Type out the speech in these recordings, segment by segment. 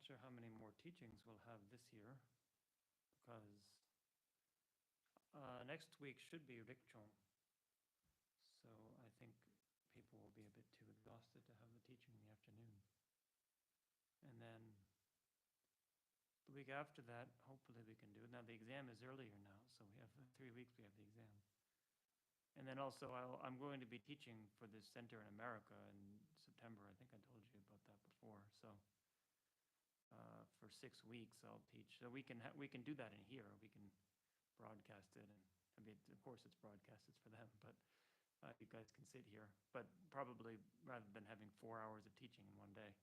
not sure how many more teachings we'll have this year, because next week should be Rikchon. So I think people will be a bit too exhausted to have the teaching in the afternoon. And then the week after that, hopefully we can do it. Now the exam is earlier now, so we have 3 weeks we have the exam. And then also I'm going to be teaching for this center in America in September. I think I told you about that before. So for 6 weeks I'll teach. So we can do that in here. We can broadcast it, and I mean, of course it's broadcast. It's for them, but you guys can sit here. But probably rather than having 4 hours of teaching in one day,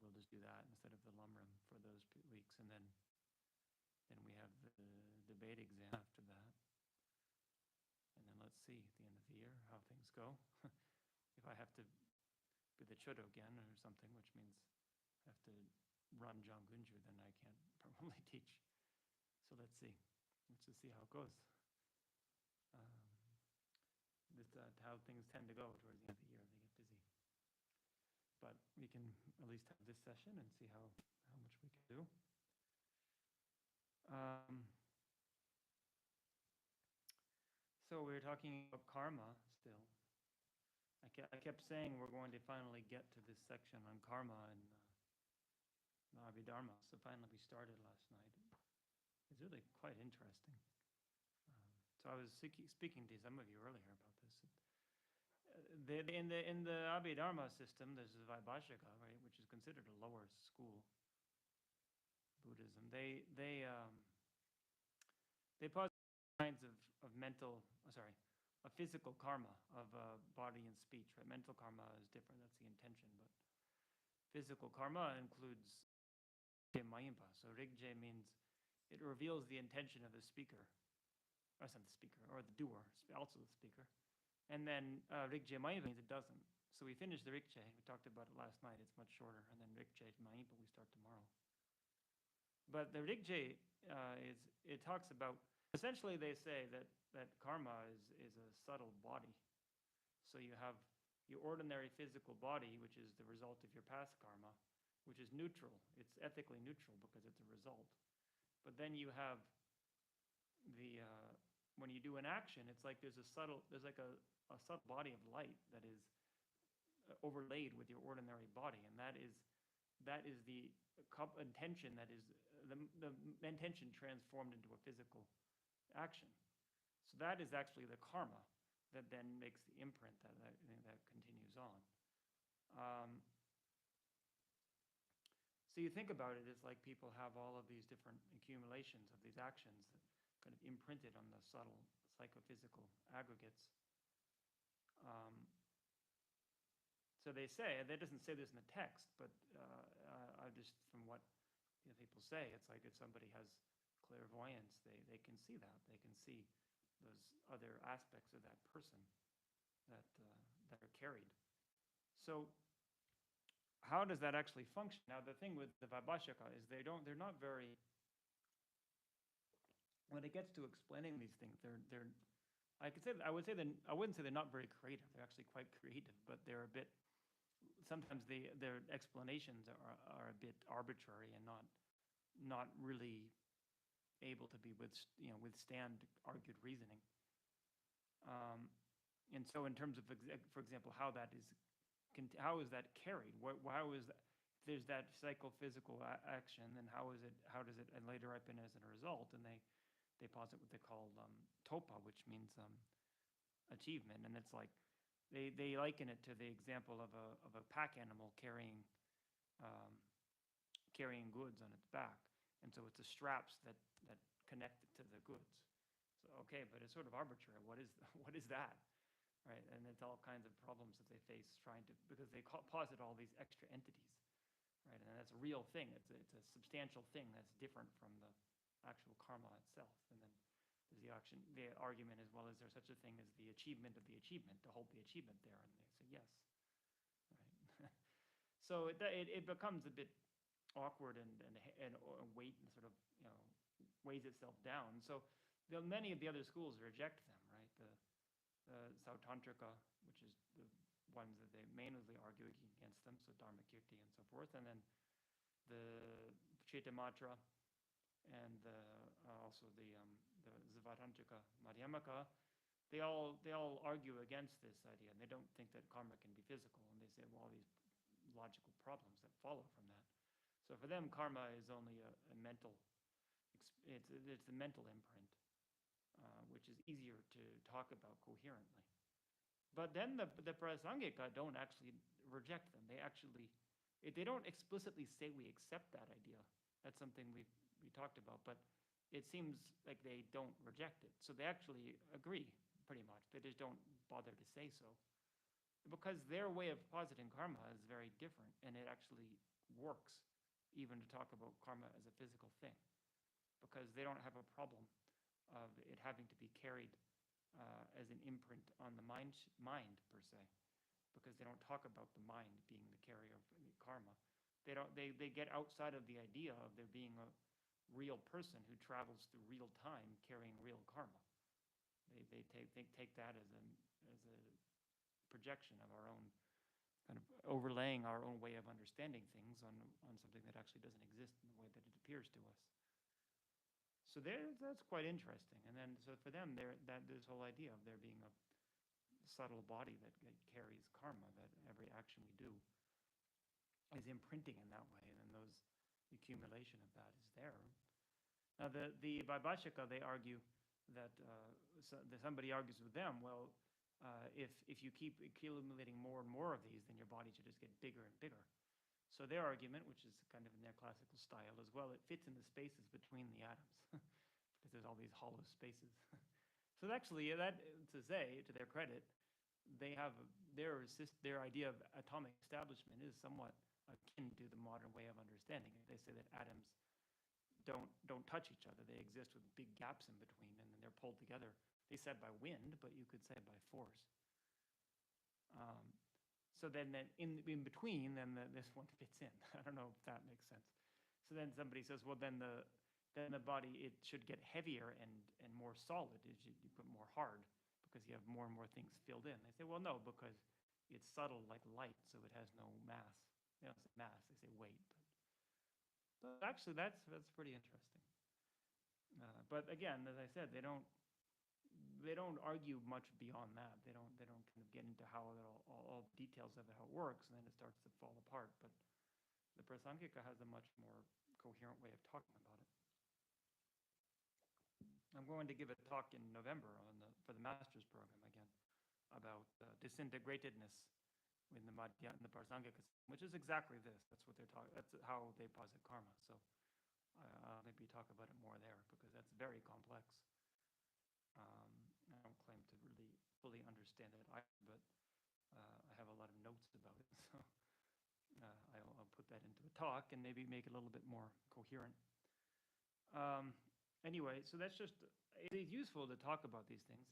we'll just do that instead of the Lam Rim for those weeks, and then we have the debate exam after that. And then let's see at the end of the year how things go. If I have to be the chodo again or something, which means I have to run Janggunju, then I can't probably teach. So let's see. Let's just see how it goes. That's how things tend to go towards the end of the year. They get busy. But we can at least have this session and see how much we can do. So we were talking about karma still. I kept saying we're going to finally get to this section on karma and Abhidharma. So finally we started last night. It's really quite interesting. So I was speaking to some of you earlier about this. In the Abhidharma system, there's the Vaibhashika, right, which is considered a lower school Buddhism. They posit kinds of mental, of physical karma of body and speech. Right, mental karma is different. That's the intention, but physical karma includes mayimpa. So rigje means it reveals the intention of the speaker. Or not the speaker, or the doer, also the speaker. And then Rigje Mayimpa means it doesn't. So we finished the Rigje. We talked about it last night. It's much shorter. And then Rigje Mayimpa we start tomorrow. But the Rigje it talks about, essentially they say that karma is a subtle body. So you have your ordinary physical body, which is the result of your past karma, which is neutral. It's ethically neutral because it's a result. But then you have when you do an action, it's like there's a subtle body of light that is overlaid with your ordinary body, and that is the intention, that is the intention transformed into a physical action. So that is actually the karma that then makes the imprint that continues on. So you think about it, it's like people have all of these different accumulations of these actions that kind of imprinted on the subtle psychophysical aggregates. So they say, that doesn't say this in the text, but I just, from what people say, it's like if somebody has clairvoyance, they can see that. They can see those other aspects of that person that are carried. So how does that actually function? Now the thing with the Vaibhashika is they're not very, when it gets to explaining these things, I wouldn't say they're not very creative. They're actually quite creative, but they're a bit, sometimes their explanations are a bit arbitrary and not really able to be withstand argued reasoning. And so in terms of, for example, how is that carried? How is that? If there's that psychophysical action, then how does it and later ripen as a result? And they posit what they call topa, which means achievement, and it's like they liken it to the example of a pack animal carrying goods on its back, and so it's the straps that connect it to the goods. So okay, but it's sort of arbitrary. What is that, right? And it's all kinds of problems that they face because they posit all these extra entities, right? And that's a real thing. It's a substantial thing that's different from the actual karma itself. And then there's the argument as well, is there such a thing as the achievement of the achievement, to hold the achievement there? And they say yes, right? So it becomes a bit awkward and weight and sort of weighs itself down. So many of the other schools reject them, right? The Sautantrika, which is the ones that they mainly argue against them, so Dharmakirti and so forth, and then the Chitamatra, and also the Zavatantrika Madhyamaka, they all argue against this idea, and they don't think that karma can be physical, and they say, well, all these logical problems that follow from that. So for them, karma is only a mental, it's the mental imprint, which is easier to talk about coherently. But then the Prasangika don't actually reject them. They don't explicitly say we accept that idea. That's something we talked about, but it seems like they don't reject it. So they actually agree pretty much. They just don't bother to say so. Because their way of positing karma is very different, and it actually works even to talk about karma as a physical thing. Because they don't have a problem of it having to be carried as an imprint on the mind per se, because they don't talk about the mind being the carrier of karma. They get outside of the idea of there being a real person who travels through real time carrying real karma. They take that as a projection of our own, kind of overlaying our own way of understanding things on something that actually doesn't exist in the way that it appears to us. So that's quite interesting. And then, so for them, this whole idea of there being a subtle body that carries karma, that every action we do is imprinting in that way, and then the accumulation of that is there. Now, the Vaibhashika, they argue that somebody argues with them, well, if you keep accumulating more and more of these, then your body should just get bigger and bigger. So their argument, which is kind of in their classical style as well, it fits in the spaces between the atoms, because there's all these hollow spaces. So actually, that to say, to their credit, they have their idea of atomic establishment is somewhat akin to the modern way of understanding it. They say that atoms don't touch each other; they exist with big gaps in between, and then they're pulled together. They said by wind, but you could say by force. So then in between, then this one fits in. I don't know if that makes sense. So then somebody says, well, then the body, it should get heavier and more solid. You put more hard because you have more and more things filled in. They say, well, no, because it's subtle like light, so it has no mass. They don't say mass, they say weight. But actually, that's pretty interesting. But again, as I said, they don't argue much beyond that. They don't kind of get into how all the details of it, how it works, and then it starts to fall apart. But the Prasangika has a much more coherent way of talking about it. I'm going to give a talk in November for the master's program again about disintegratedness in the Madhya and the Prasangika, which is exactly this. That's what they're talking. That's how they posit karma. So I'll maybe talk about it more there because that's very complex. I don't claim to really fully understand it either, but I have a lot of notes about it. So I'll put that into a talk and maybe make it a little bit more coherent. Anyway, so that's just, it is useful to talk about these things.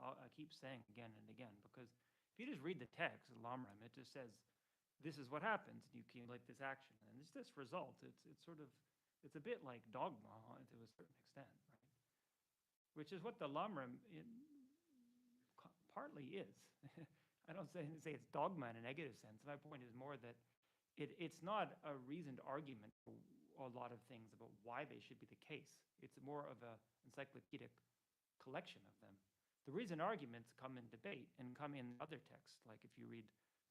I keep saying again and again, because if you just read the text, the Lam Rim, it just says, this is what happens, and you accumulate this action, and it's this result. It's a bit like dogma to a certain extent, right? Which is what the Lam Rim partly is. I don't say it's dogma in a negative sense. My point is more that it's not a reasoned argument for a lot of things about why they should be the case. It's more of an encyclopedic collection of them. The reasoned arguments come in debate and come in other texts, like if you read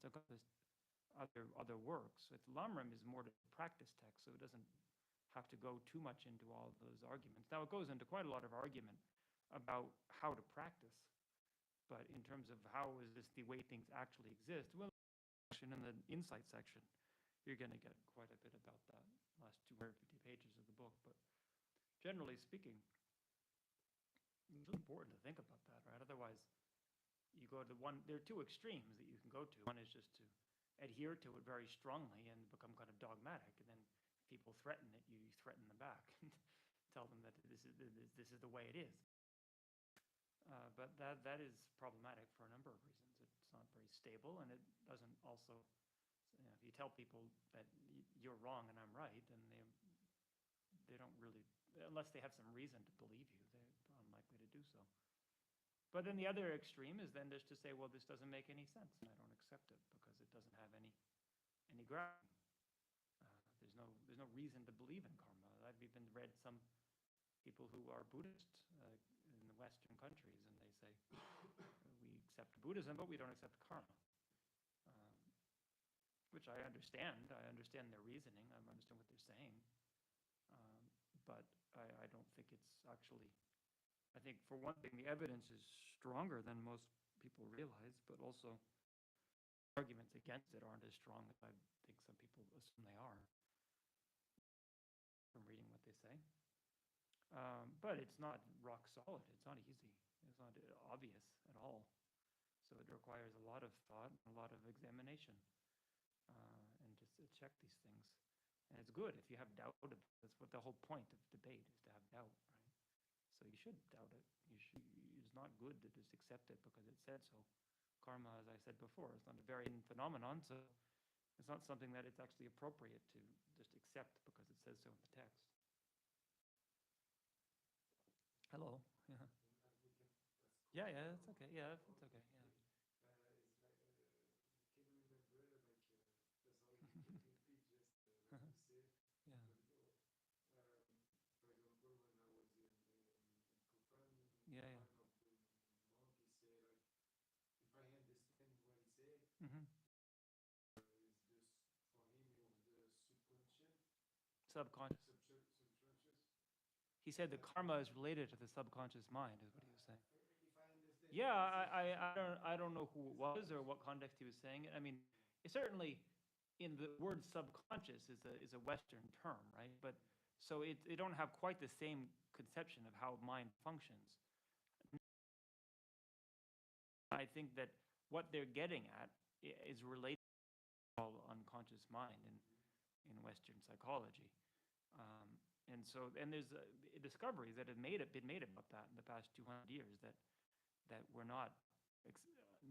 other works. So Lam Rim is more to practice text, so it doesn't have to go too much into all of those arguments. Now, it goes into quite a lot of argument about how to practice, but in terms of how is this the way things actually exist, well, in the insight section, you're going to get quite a bit about that last 250 pages of the book. But generally speaking, it's really important to think about that, right? Otherwise, you go to there are two extremes that you can go to. One is just to adhere to it very strongly and become kind of dogmatic, and then people threaten it, you threaten them back and tell them that this is the way it is. But that is problematic for a number of reasons. It's not very stable, and it doesn't also, if you tell people that you're wrong and I'm right, then they don't really, unless they have some reason to believe you, they're unlikely to do so. But then the other extreme is then just to say, well, this doesn't make any sense, and I don't accept it because it doesn't have any ground. There's reason to believe in karma. I've even read some people who are Buddhist in the Western countries, and they say, we accept Buddhism, but we don't accept karma. Um, which I understand. I understand their reasoning. I understand what they're saying. Um, but I don't think it's actually, I think for one thing, the evidence is stronger than most people realize, but also arguments against it aren't as strong as I think some people assume they are from reading what they say. But it's not rock solid. It's not easy. It's not obvious at all. So it requires a lot of thought, a lot of examination, and just to check these things. And it's good if you have doubt. That's what the whole point of debate is, to have doubt, right? So you should doubt it. It's not good to just accept it because it said so. Karma, as I said before, is not a variant phenomenon, so it's not something that it's actually appropriate to just accept because it says so in the text. Hello. Yeah. Yeah, that's okay. Yeah, that's okay. Yeah. Yeah. Yeah, yeah. Mm-hmm. Subconscious. He said the karma is related to the subconscious mind, is what he was saying. Yeah, I don't know who it was or what context he was saying it. I mean, it certainly in the word subconscious is a Western term, right? But so it don't have quite the same conception of how mind functions. I think that what they're getting at is related to all unconscious mind in Western psychology. And there's discoveries that have been made about that in the past 200 years that were not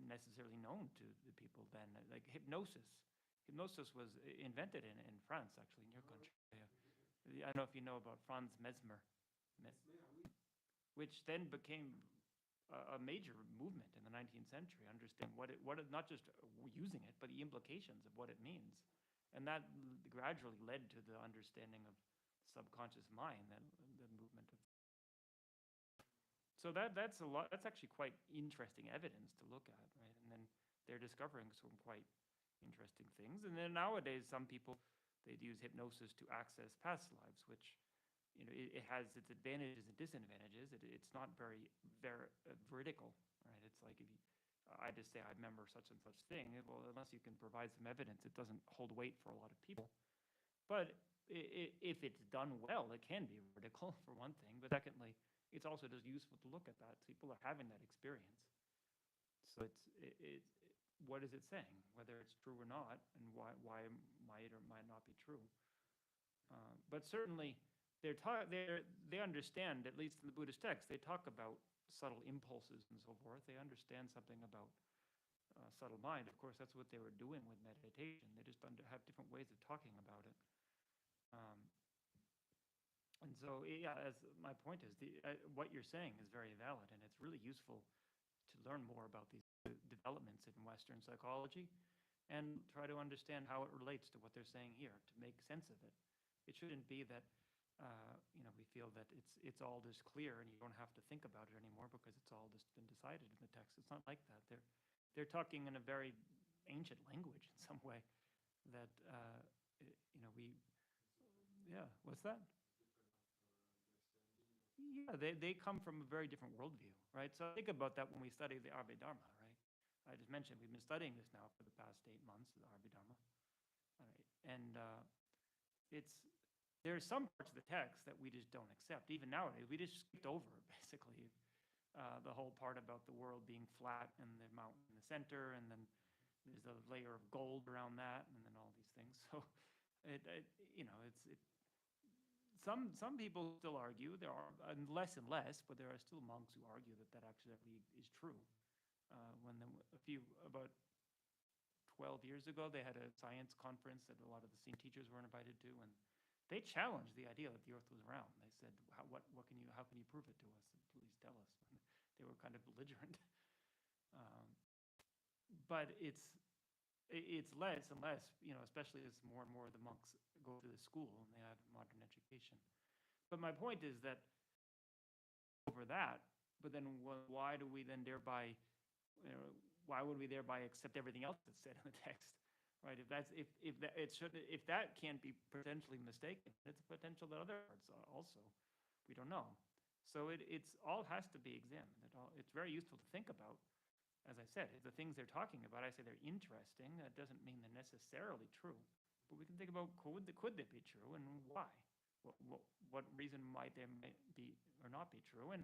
necessarily known to the people then. Like hypnosis. Hypnosis was invented in France, actually, in your country. I don't know if you know about Franz Mesmer, which then became a major movement in the 19th century. Understand not just using it, but the implications of what it means, and that gradually led to the understanding of subconscious mind, that the movement of. So that's a lot. That's actually quite interesting evidence to look at, right? And then they're discovering some quite interesting things. And then nowadays, some people they'd use hypnosis to access past lives, which it has its advantages and disadvantages. It's not very veridical, right? It's like if I just say I remember such and such thing. Well, unless you can provide some evidence, it doesn't hold weight for a lot of people. But if it's done well, it can be vertical for one thing. But secondly, it's also just useful to look at that. People are having that experience. So what is it saying? Whether it's true or not, and why might or might not be true. But certainly, they understand, at least in the Buddhist text, they talk about subtle impulses and so forth. They understand something about subtle mind. Of course, that's what they were doing with meditation. They just have different ways of talking about it. And so, yeah, as my point is, what you're saying is very valid, and it's really useful to learn more about these developments in Western psychology and try to understand how it relates to what they're saying here, to make sense of it. It shouldn't be that we feel that it's all just clear and you don't have to think about it anymore because it's all just been decided in the text. It's not like that. They're talking in a very ancient language in some way that what's that? Yeah, they come from a very different worldview, right? So think about that when we study the Abhidharma, right? I just mentioned we've been studying this now for the past 8 months, the Abhidharma. All right. And there are some parts of the text that we just don't accept. Even nowadays, we just skipped over, basically, the whole part about the world being flat and the mountain in the center, and then there's a layer of gold around that, and then all these things. So, some people still argue, there are less and less, but there are still monks who argue that actually is true. About 12 years ago, they had a science conference that a lot of the senior teachers were invited to, and they challenged the idea that the Earth was round. They said, how can you prove it to us? Please tell us. They were kind of belligerent. But it's less and less, especially as more and more of the monks go to the school and they have modern education. But my point is that over that, but then why do we then thereby, why would we thereby accept everything else that's said in the text, right? If that it should if that can't be potentially mistaken, it's a potential that other parts are also, we don't know. So it's all has to be examined. It's very useful to think about. As I said, the things they're talking about, I say they're interesting. That doesn't mean they're necessarily true. But we can think about could they be true and why? What reason might they be or not be true? And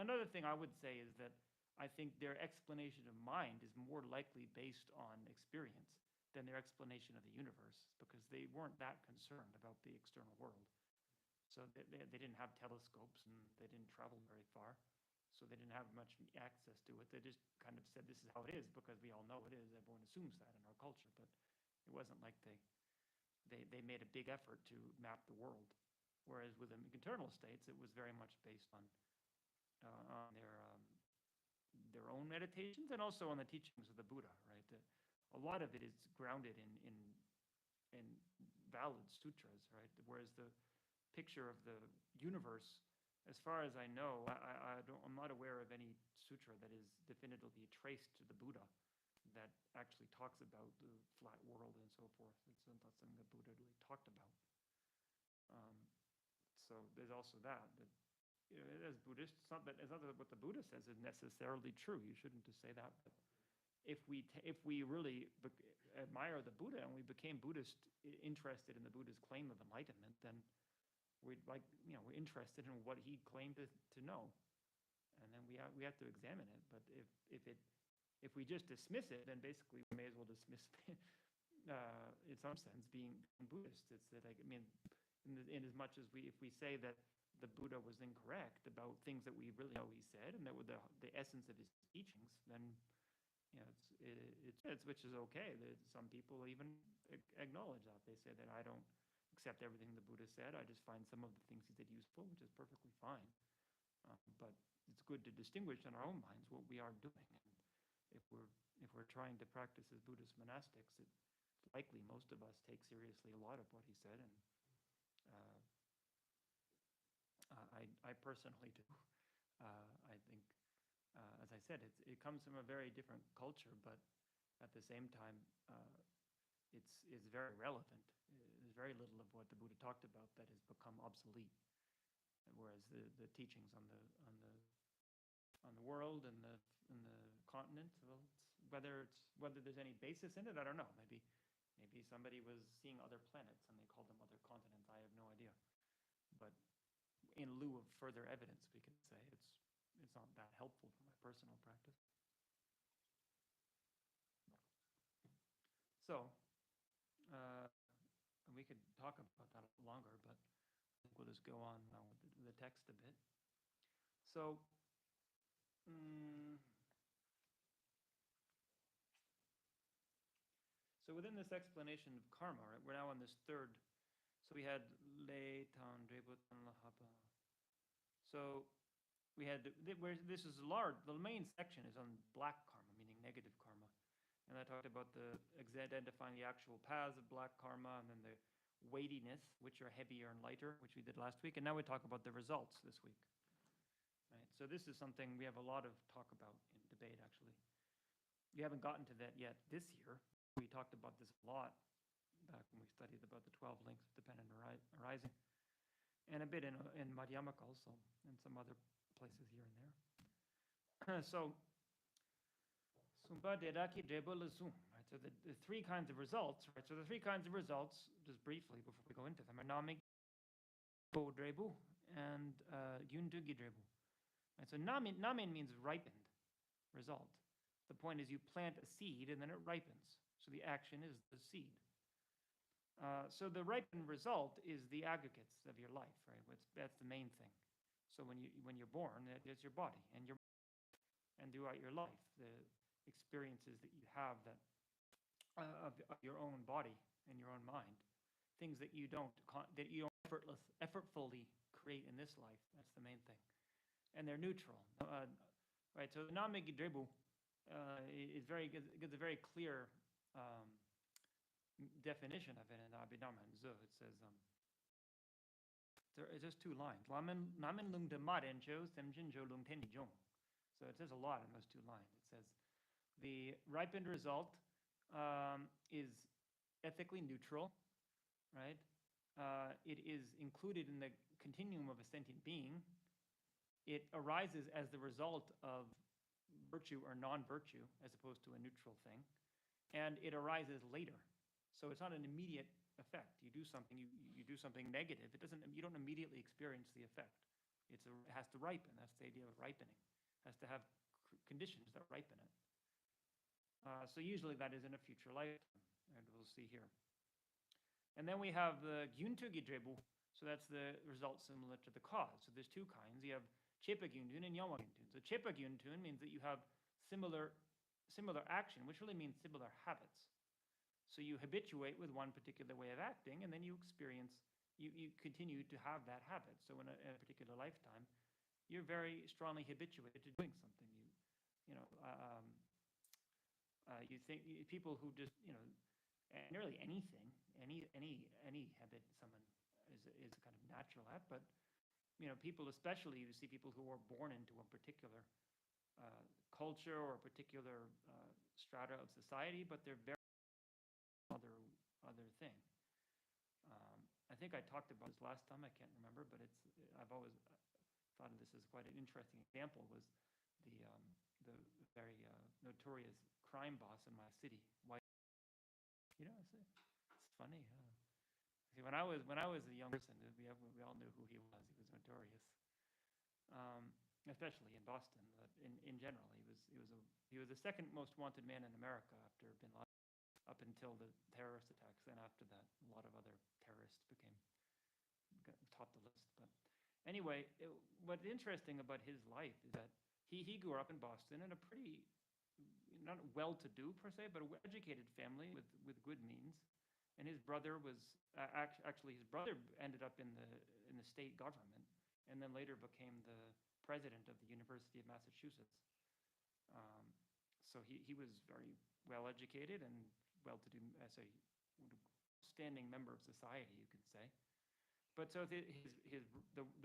another thing I would say is that I think their explanation of mind is more likely based on experience than their explanation of the universe, because they weren't that concerned about the external world. So they didn't have telescopes and they didn't travel very far. So they didn't have much access to it. They just kind of said this is how it is because we all know it is. Everyone assumes that in our culture, but it wasn't like they made a big effort to map the world. Whereas with the internal states, it was very much based on their own meditations and also on the teachings of the Buddha. Right, a lot of it is grounded in valid sutras. Right, whereas the picture of the universe, as far as I know, I'm not aware of any sutra that is definitively traced to the Buddha that actually talks about the flat world and so forth. It's not something that Buddha really talked about. Um, so there's also that as Buddhists, it's not that what the Buddha says is necessarily true. You shouldn't just say that. But if we really admire the Buddha and we became Buddhist, interested in the Buddha's claim of enlightenment, then we're interested in what he claimed to know, and then we have to examine it. But if we just dismiss it, then basically we may as well dismiss in some sense being Buddhist. It's that in as much as if we say that the Buddha was incorrect about things that we really know he said and that were the essence of his teachings, then it's which is okay. Some people even acknowledge that. They say that I don't accept everything the Buddha said. I just find some of the things he said useful, which is perfectly fine. But it's good to distinguish in our own minds what we are doing. And if we're trying to practice as Buddhist monastics, it's likely most of us take seriously a lot of what he said, and I personally do. I think, as I said, it comes from a very different culture, but at the same time, it's very relevant. There's very little of what the Buddha talked about that has become obsolete, whereas the teachings on the world and the continent, well, whether there's any basis in it, I don't know. Maybe somebody was seeing other planets and they called them other continents. I have no idea. But in lieu of further evidence, we can say it's not that helpful for my personal practice. So we could talk about that a little longer, but I think we'll just go on now with the text a bit. So so within this explanation of karma, right, we're now on this third. So we had le tan drebutan lahapa. So we had where this is large. The main section is on black karma, meaning negative karma, and I talked about identifying the actual paths of black karma, and then the weightiness, which are heavier and lighter, which we did last week, and now we talk about the results this week. Right. So this is something we have a lot of talk about in debate. Actually, we haven't gotten to that yet this year. We talked about this a lot back when we studied about the 12 links of dependent arising, and a bit in Madhyamaka also, and some other places here and there. So the three kinds of results, right? So the three kinds of results, just briefly before we go into them, are namig drebu and yundugi drebu. Right? So namin means ripened result. The point is you plant a seed and then it ripens. So the action is the seed. So the ripened result is the aggregates of your life, right? That's the main thing. So when you're born, it's your body and throughout your life, the experiences that you have of your own body and your own mind, things that you don't effortfully create in this life. That's the main thing, and they're neutral, right? So the namig drebu is very good. Gives a very clear definition of it in Abhidhamma Zu. It says, it's just two lines. Namen lung de ma den zhou, semjin zhou lung ten di zhong. So it says a lot in those two lines. It says the ripened result is ethically neutral, right? It is included in the continuum of a sentient being. It arises as the result of virtue or non-virtue, as opposed to a neutral thing, and it arises later. So it's not an immediate effect. You do something, you do something negative. It doesn't. You don't immediately experience the effect. It has to ripen. That's the idea of ripening. It has to have conditions that ripen it. So usually that is in a future lifetime, and we'll see here. And then we have the gyuntugi drebu. So that's the result similar to the cause. So there's two kinds. You have chepa gyuntun and yama gyuntun. So chepa gyuntun means that you have similar action, which really means similar habits. So you habituate with one particular way of acting, and then you experience, you continue to have that habit. So in a particular lifetime, you're very strongly habituated to doing something. You think people who just, nearly anything, any habit someone is a kind of natural at, but people, especially you see people who are born into a particular culture or a particular strata of society, but they're very other thing. I think I talked about this last time. I can't remember, but I've always thought of this as quite an interesting example. Was the very notorious crime boss in my city, white. It's funny. See, when I was a young person, we all knew who he was. He was notorious, especially in Boston. But in general, he was the second most wanted man in America after Bin Laden, up until the terrorist attacks. Then after that, a lot of other terrorists topped the list. But anyway, what's interesting about his life is that he grew up in Boston in a pretty, not well-to-do per se, but a well-educated family with good means. And his brother was actually his brother ended up in the state government, and then later became the president of the University of Massachusetts. So he was very well educated and well-to-do as a standing member of society, you could say. But so there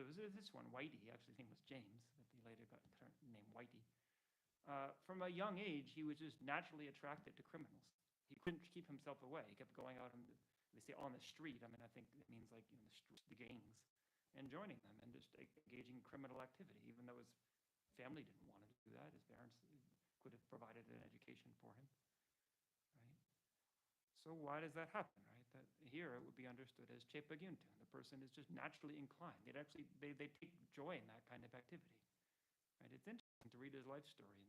was this one, Whitey. Actually, his name was James, but he later got named Whitey. From a young age, he was just naturally attracted to criminals. He couldn't keep himself away. He kept going out they say on the street. I mean, I think it means like the gangs, and joining them and just engaging in criminal activity, even though his family didn't want him to do that. His parents could have provided an education for him, right? So why does that happen, right? That here it would be understood as chepa gyuntun. The person is just naturally inclined. They take joy in that kind of activity, right? It's interesting to read his life story.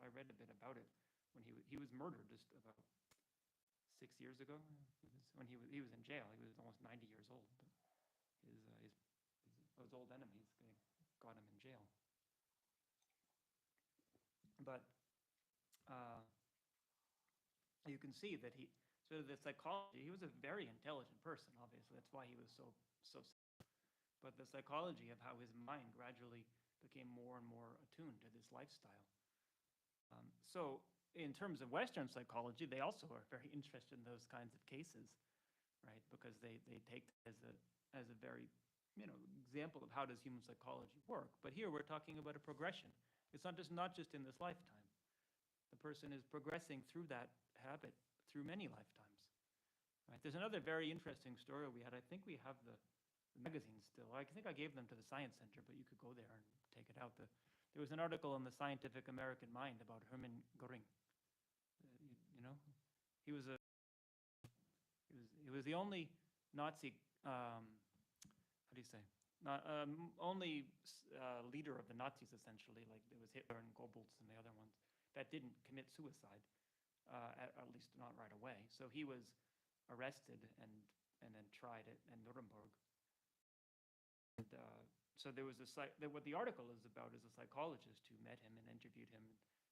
I read a bit about it when he was murdered just about 6 years ago. When he was in jail. He was almost 90 years old. But those old enemies got him in jail. But you can see that the psychology. He was a very intelligent person. Obviously, that's why he was so. But the psychology of how his mind gradually became more and more attuned to this lifestyle. So in terms of Western psychology, they also are very interested in those kinds of cases, right? Because they take it as a very example of how does human psychology work. But here we're talking about a progression. It's not just in this lifetime. The person is progressing through that habit through many lifetimes. Right? There's another very interesting story we had. I think we have the magazines still. I think I gave them to the Science Center, but you could go there and take it out. There was an article in the Scientific American Mind about Hermann Göring. He was the only Nazi, how do you say, only leader of the Nazis, essentially. Like there was Hitler and Goebbels and the other ones that didn't commit suicide, at least not right away. So he was arrested and then tried at Nuremberg. And so there was what the article is about is a psychologist who met him and interviewed him.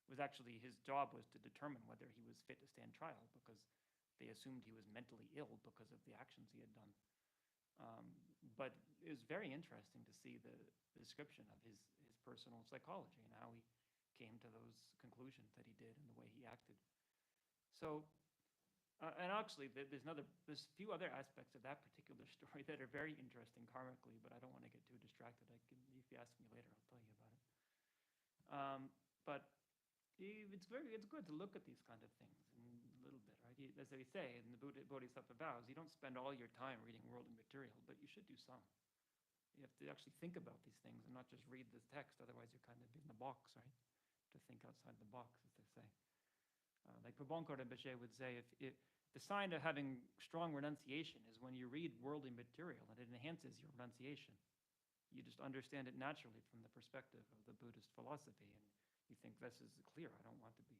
Was actually his job was to determine whether he was fit to stand trial, because they assumed he was mentally ill because of the actions he had done. But it was very interesting to see the description of his personal psychology and how he came to those conclusions that he did and the way he acted. So And actually, there's a few other aspects of that particular story that are very interesting karmically, but I don't want to get too distracted. If you ask me later, I'll tell you about it. But it's good to look at these kind of things in a little bit, right? As they say in the Bodhisattva vows, you don't spend all your time reading worldly material, but you should do some. You have to actually think about these things and not just read this text. Otherwise, you're kind of in the box, right? To think outside the box, as they say. Like Prabhupada Rinpoche would say, if the sign of having strong renunciation is when you read worldly material and it enhances your renunciation. You just understand it naturally from the perspective of the Buddhist philosophy, and you think this is clear. I don't want to be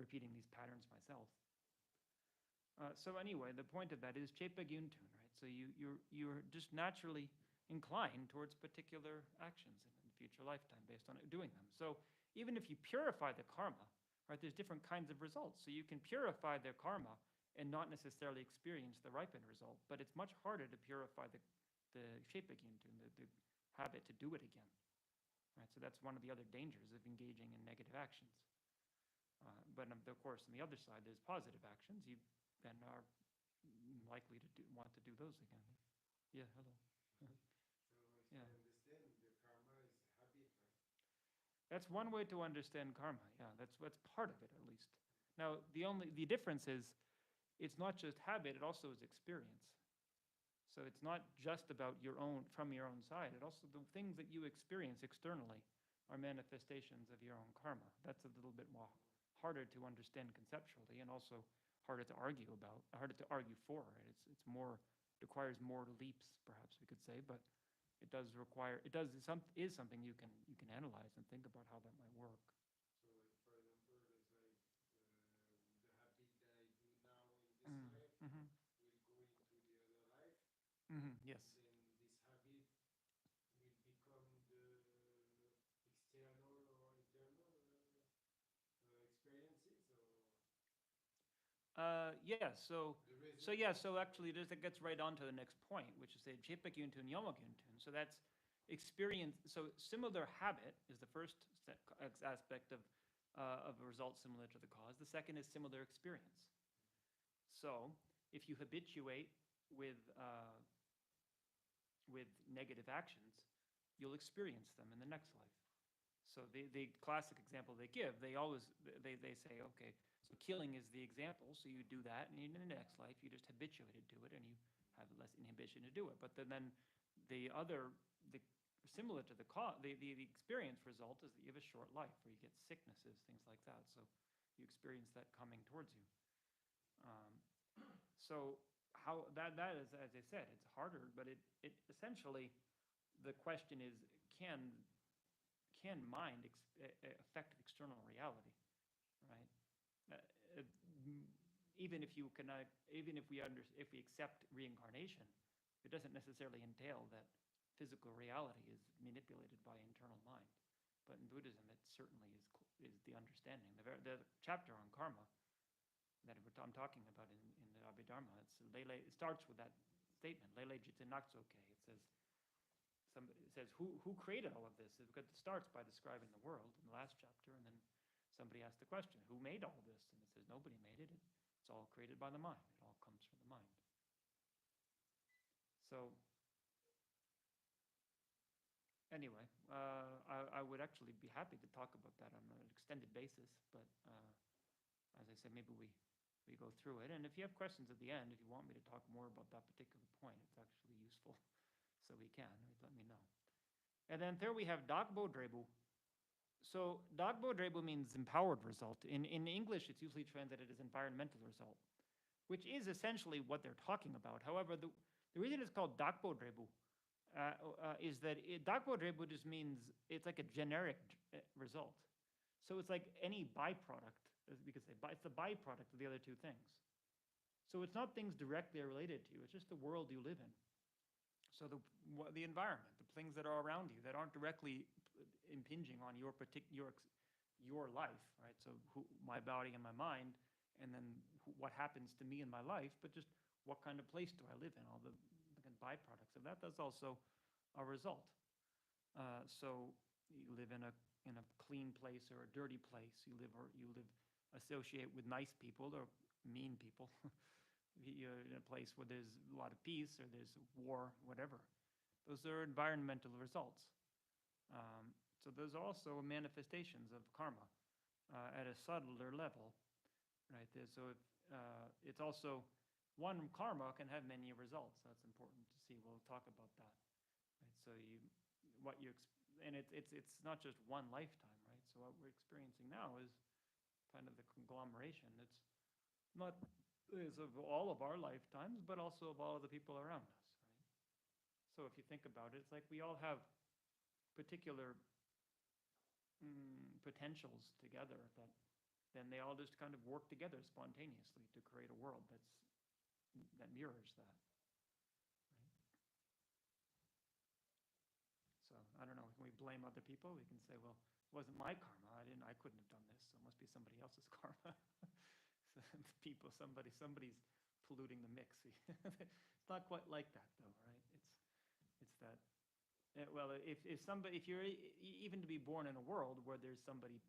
repeating these patterns myself. So anyway, the point of that is chepa gyuntun, right? So you're just naturally inclined towards particular actions in the future lifetime based on doing them. So even if you purify the karma, right, there's different kinds of results. So you can purify their karma and not necessarily experience the ripened result, but it's much harder to purify the chepa gyuntun, the habit to do it again. Right? So that's one of the other dangers of engaging in negative actions. But of course, on the other side, there's positive actions. You then are likely to want to do those again. Yeah, hello. So, as I understand, the karma is habit, right? That's one way to understand karma. Yeah, that's part of it at least. Now, the difference is it's not just habit, it also is experience. So it's not just about from your own side. It also, the things that you experience externally are manifestations of your own karma. That's a little bit more harder to understand conceptually, and also harder to argue about, harder to argue for. Right? It's more, requires more leaps, perhaps we could say, but it does require, is something you can analyze and think about how that might work. So, for example, it's like the habit that I do now in this Mm-hmm. life Mm-hmm. will go into the other life, Mm-hmm. Yes. and then this habit will become the external or internal experiences, or Yeah, so the so yeah, results. so actually that gets right on to the next point, which is a Jipagyuntun Yomagyuntun. So that's experience. So similar habit is the first aspect of a result similar to the cause. The second is similar experience. So if you habituate with with negative actions, you'll experience them in the next life. So the classic example they give, they say, okay, so killing is the example. So you do that, and in the next life, you just habituated to it, and you have less inhibition to do it. But then the other, the similar to the experience result is that you have a short life where you get sicknesses, things like that. So you experience that coming towards you. Um, so how that is, as I said, it's harder, but it essentially, the question is, can mind affect external reality, right? Uh, even if you cannot, even if we accept reincarnation, it doesn't necessarily entail that physical reality is manipulated by internal mind. But in Buddhism, it certainly is the understanding. The chapter on karma that I'm talking about in the Abhidharma, it starts with that statement, Lele Jita Naksoke. It says who created all of this? Because it starts by describing the world in the last chapter, and then somebody asks the question, who made all this? And it says nobody made it. It's all created by the mind. It all comes from the mind. So anyway, I would actually be happy to talk about that on an extended basis, but as I said, maybe we go through it. And if you have questions at the end, if you want me to talk more about that particular point, it's actually useful. So we can. Let me know. And then third, we have Dakbo Drebu. So Dakbo Drebu means empowered result. In English, it's usually translated as environmental result, which is essentially what they're talking about. However, the reason it's called Dakbo Drebu is that Dakbo Drebu just means it's like a generic result. So it's like any byproduct, as we could say, it's the byproduct of the other two things. So it's not things directly related to you, it's just the world you live in. So the environment, the things that are around you that aren't directly impinging on your life, right? So my body and my mind, and then what happens to me in my life, but just what kind of place do I live in? All the byproducts of that. That's also a result. So you live in a clean place or a dirty place. You live associate with nice people or mean people. You're in a place where there's a lot of peace or there's war, whatever. Those are environmental results. So those are also manifestations of karma at a subtler level, right? So it's also one karma can have many results. That's important to see. We'll talk about that, right? So and it's not just one lifetime, right? So what we're experiencing now is kind of the conglomeration. It's not is of all of our lifetimes, but also of all of the people around us, right? So if you think about it, it's like we all have particular potentials together that then they all just kind of work together spontaneously to create a world that mirrors that. Right? So I don't know. Can we blame other people? We can say, well, it wasn't my karma. I couldn't have done this. So it must be somebody else's karma. So somebody's polluting the mix. It's not quite like that, though, right? It's that. Well, if you're even to be born in a world where there's somebody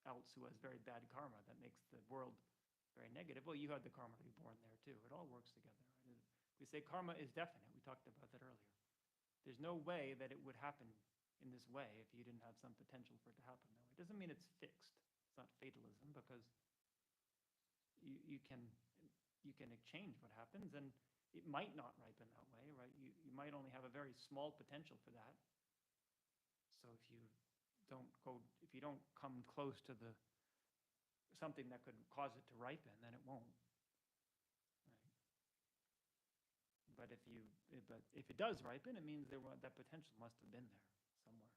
else who has very bad karma that makes the world very negative, well, you had the karma to be born there too. It all works together. Right? We say karma is definite. We talked about that earlier. There's no way that it would happen in this way if you didn't have some potential for it to happen that way. It doesn't mean it's fixed. It's not fatalism because you can change what happens, and it might not ripen that way, right? You might only have a very small potential for that. So if you don't come close to something that could cause it to ripen, then it won't. Right? But if it does ripen, it means that potential must have been there somewhere.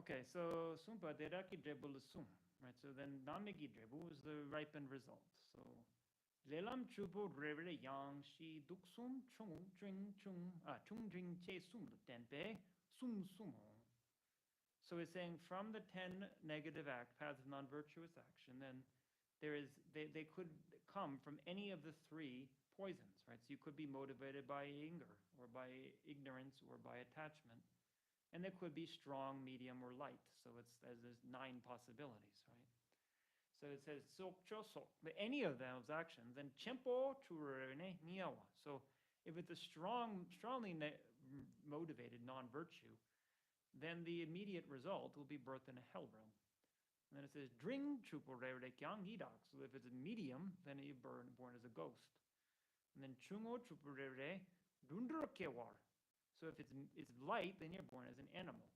Okay, so sumpa deraki drebu sum, right? So then namigi drebu is the ripened result. So lelam chubu revere yang shi duksum chung jing che sum tenpe sum sumo. So it's saying from the 10 negative paths of non-virtuous action, then they could come from any of the 3 poisons, right? So you could be motivated by anger or by ignorance or by attachment. And there could be strong, medium, or light. So there's 9 possibilities, right? So it says any of those actions, then chempo churene niawa. So if it's a strongly motivated non-virtue, then the immediate result will be birth in a hell realm. And then it says dring chupurere kyang idak. So if it's a medium, then you're born as a ghost. And then chungo chupurere dundra kewar. So if it's light, then you're born as an animal.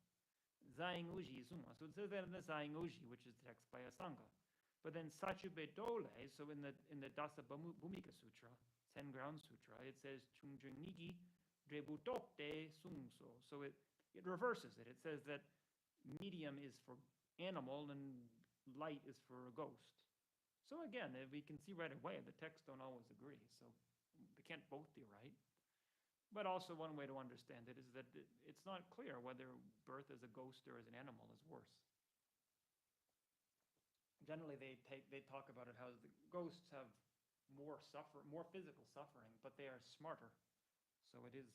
Zaing uji zuma. So it says that in the Zaing uji, which is the text by Asanga. But then Sachube Dole, so in the Dasa Bhumika Sutra, 10 Ground Sutra, it says Chungjung Nigi Drebutokte Sungso. So it reverses it. It says that medium is for animal and light is for a ghost. So again, we can see right away the texts don't always agree. So they can't both be right. But also one way to understand it is that it's not clear whether birth as a ghost or as an animal is worse. Generally, they talk about it how the ghosts have more physical suffering, but they are smarter. So it is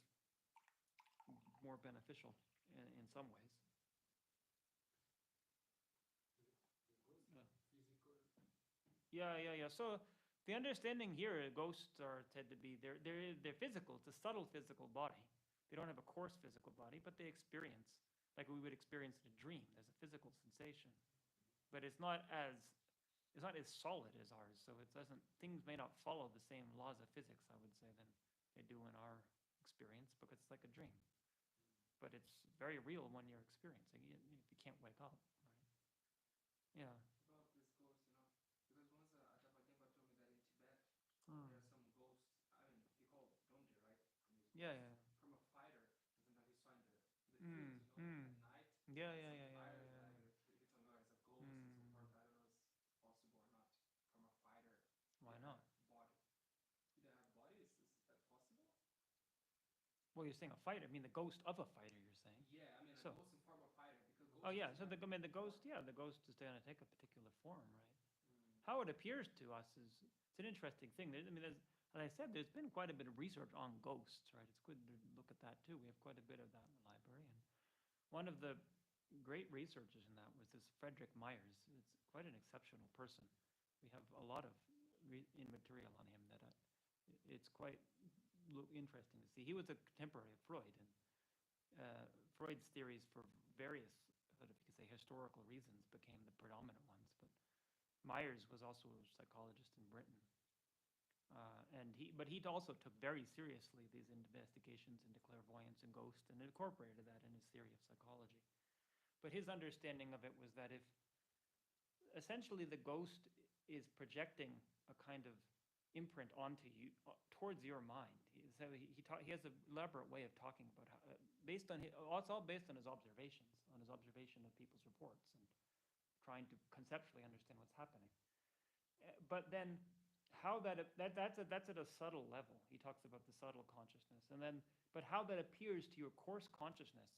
more beneficial in some ways. Yeah. So the understanding here, ghosts are said to be they're physical. It's a subtle physical body. They don't have a coarse physical body, but they experience like we would experience in a dream. There's a physical sensation, but it's not as solid as ours. So things may not follow the same laws of physics, I would say, than they do in our experience, because it's like a dream. But it's very real when you're experiencing it. If you can't wake up, right? Yeah. About this ghost, because once Atapatemba told me that in Tibet, there are some ghosts. I mean, they call it donji, right? Yeah. From a fighter, the dreams, at night. Yeah. Like, if it's a ghost, it's possible or not. From a fighter. Why not? Body. Do they have body? Is that possible? Well, you're saying a fighter. I mean, the ghost of a fighter. You're saying. Yeah, I mean, a ghost in form of fighter, because ghost. Oh yeah. So the ghost. Yeah, the ghost is going to take a particular form, right? How it appears to us it's an interesting thing. I mean, as I said, there's been quite a bit of research on ghosts, right? It's good to look at that too. We have quite a bit of that in the library, and one of the great researchers in that was this Frederick Myers. It's quite an exceptional person. We have a lot of in material on him that it's quite interesting to see. He was a contemporary of Freud, and Freud's theories, for various sort of, you could say, historical reasons, became the predominant ones. But Myers was also a psychologist in Britain, but he also took very seriously these investigations into clairvoyance and ghosts, and incorporated that in his theory of psychology. But his understanding of it was that if essentially the ghost is projecting a kind of imprint onto you, towards your mind. So he has an elaborate way of talking about how, based on it's all based on his observations, on his observation of people's reports, and trying to conceptually understand what's happening. But then, how that's at a subtle level. He talks about the subtle consciousness, but how that appears to your coarse consciousness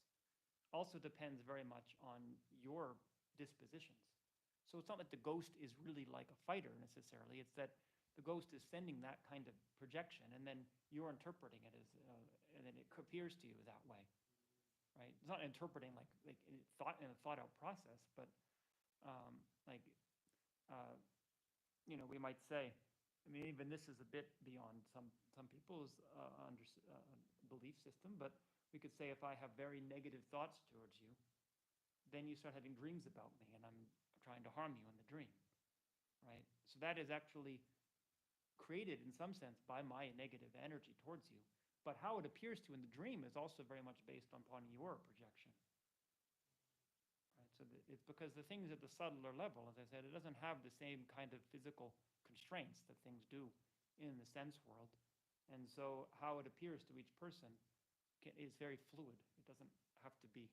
also depends very much on your dispositions. So it's not that the ghost is really like a fighter necessarily. It's that the ghost is sending that kind of projection, and then you're interpreting it as, and then it appears to you that way, right? It's not interpreting like in a thought out process, but like we might say, I mean, even this is a bit beyond some people's belief system, but we could say if I have very negative thoughts towards you, then you start having dreams about me, and I'm trying to harm you in the dream, right? So that is actually created in some sense by my negative energy towards you, but how it appears to you in the dream is also very much based upon your projection, right? So it's because the things at the subtler level, as I said, it doesn't have the same kind of physical constraints that things do in the sense world, and so how it appears to each person is very fluid. It doesn't have to be.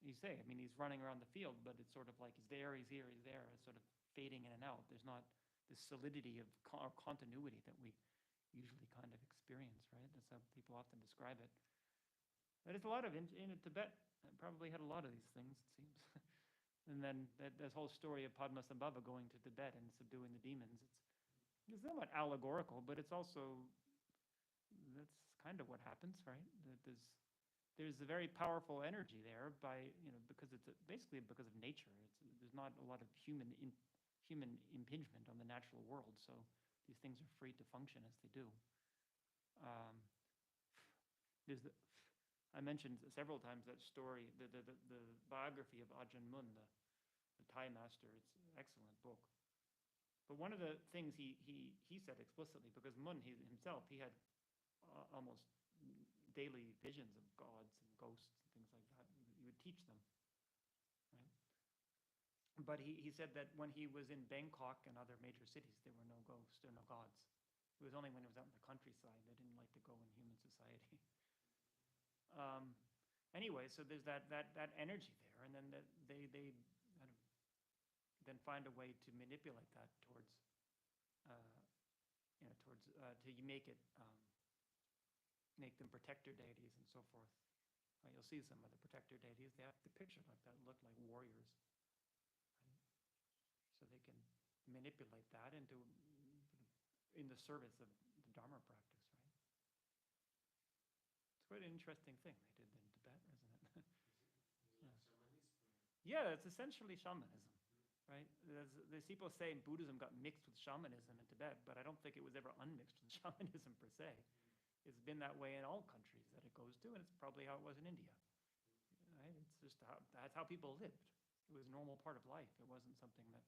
You say, I mean, he's running around the field, but it's sort of like he's there, he's here, he's there. It's sort of fading in and out. There's not the solidity of or continuity that we usually kind of experience, right? That's how people often describe it. But it's a lot of in Tibet. I probably had a lot of these things, it seems. And then this whole story of Padmasambhava going to Tibet and subduing the demons. It's somewhat allegorical, but it's also, that's kind of what happens, right? There's a very powerful energy there because it's basically because of nature. There's not a lot of human impingement on the natural world, so these things are free to function as they do. I mentioned several times that story, the biography of Ajahn Mun, the Thai master. It's an excellent book. But one of the things he said explicitly, because Mun himself, he had almost daily visions of gods and ghosts and things like that. He would teach them, right? But he said that when he was in Bangkok and other major cities, there were no ghosts, there were no gods. It was only when he was out in the countryside they didn't like to go in human society. Anyway, so there's that energy there, and then they kind of then find a way to manipulate that towards to make it. Make them protector deities and so forth. You'll see some of the protector deities. They have the picture like that, look like warriors, right? So they can manipulate that in the service of the Dharma practice, right? It's quite an interesting thing they did in Tibet, isn't it? Like shamanism. Yeah, it's essentially shamanism, right? There's people say Buddhism got mixed with shamanism in Tibet, but I don't think it was ever unmixed with shamanism per se. It's been that way in all countries that it goes to, and it's probably how it was in India. Right? It's just that's how people lived. It was a normal part of life. It wasn't something that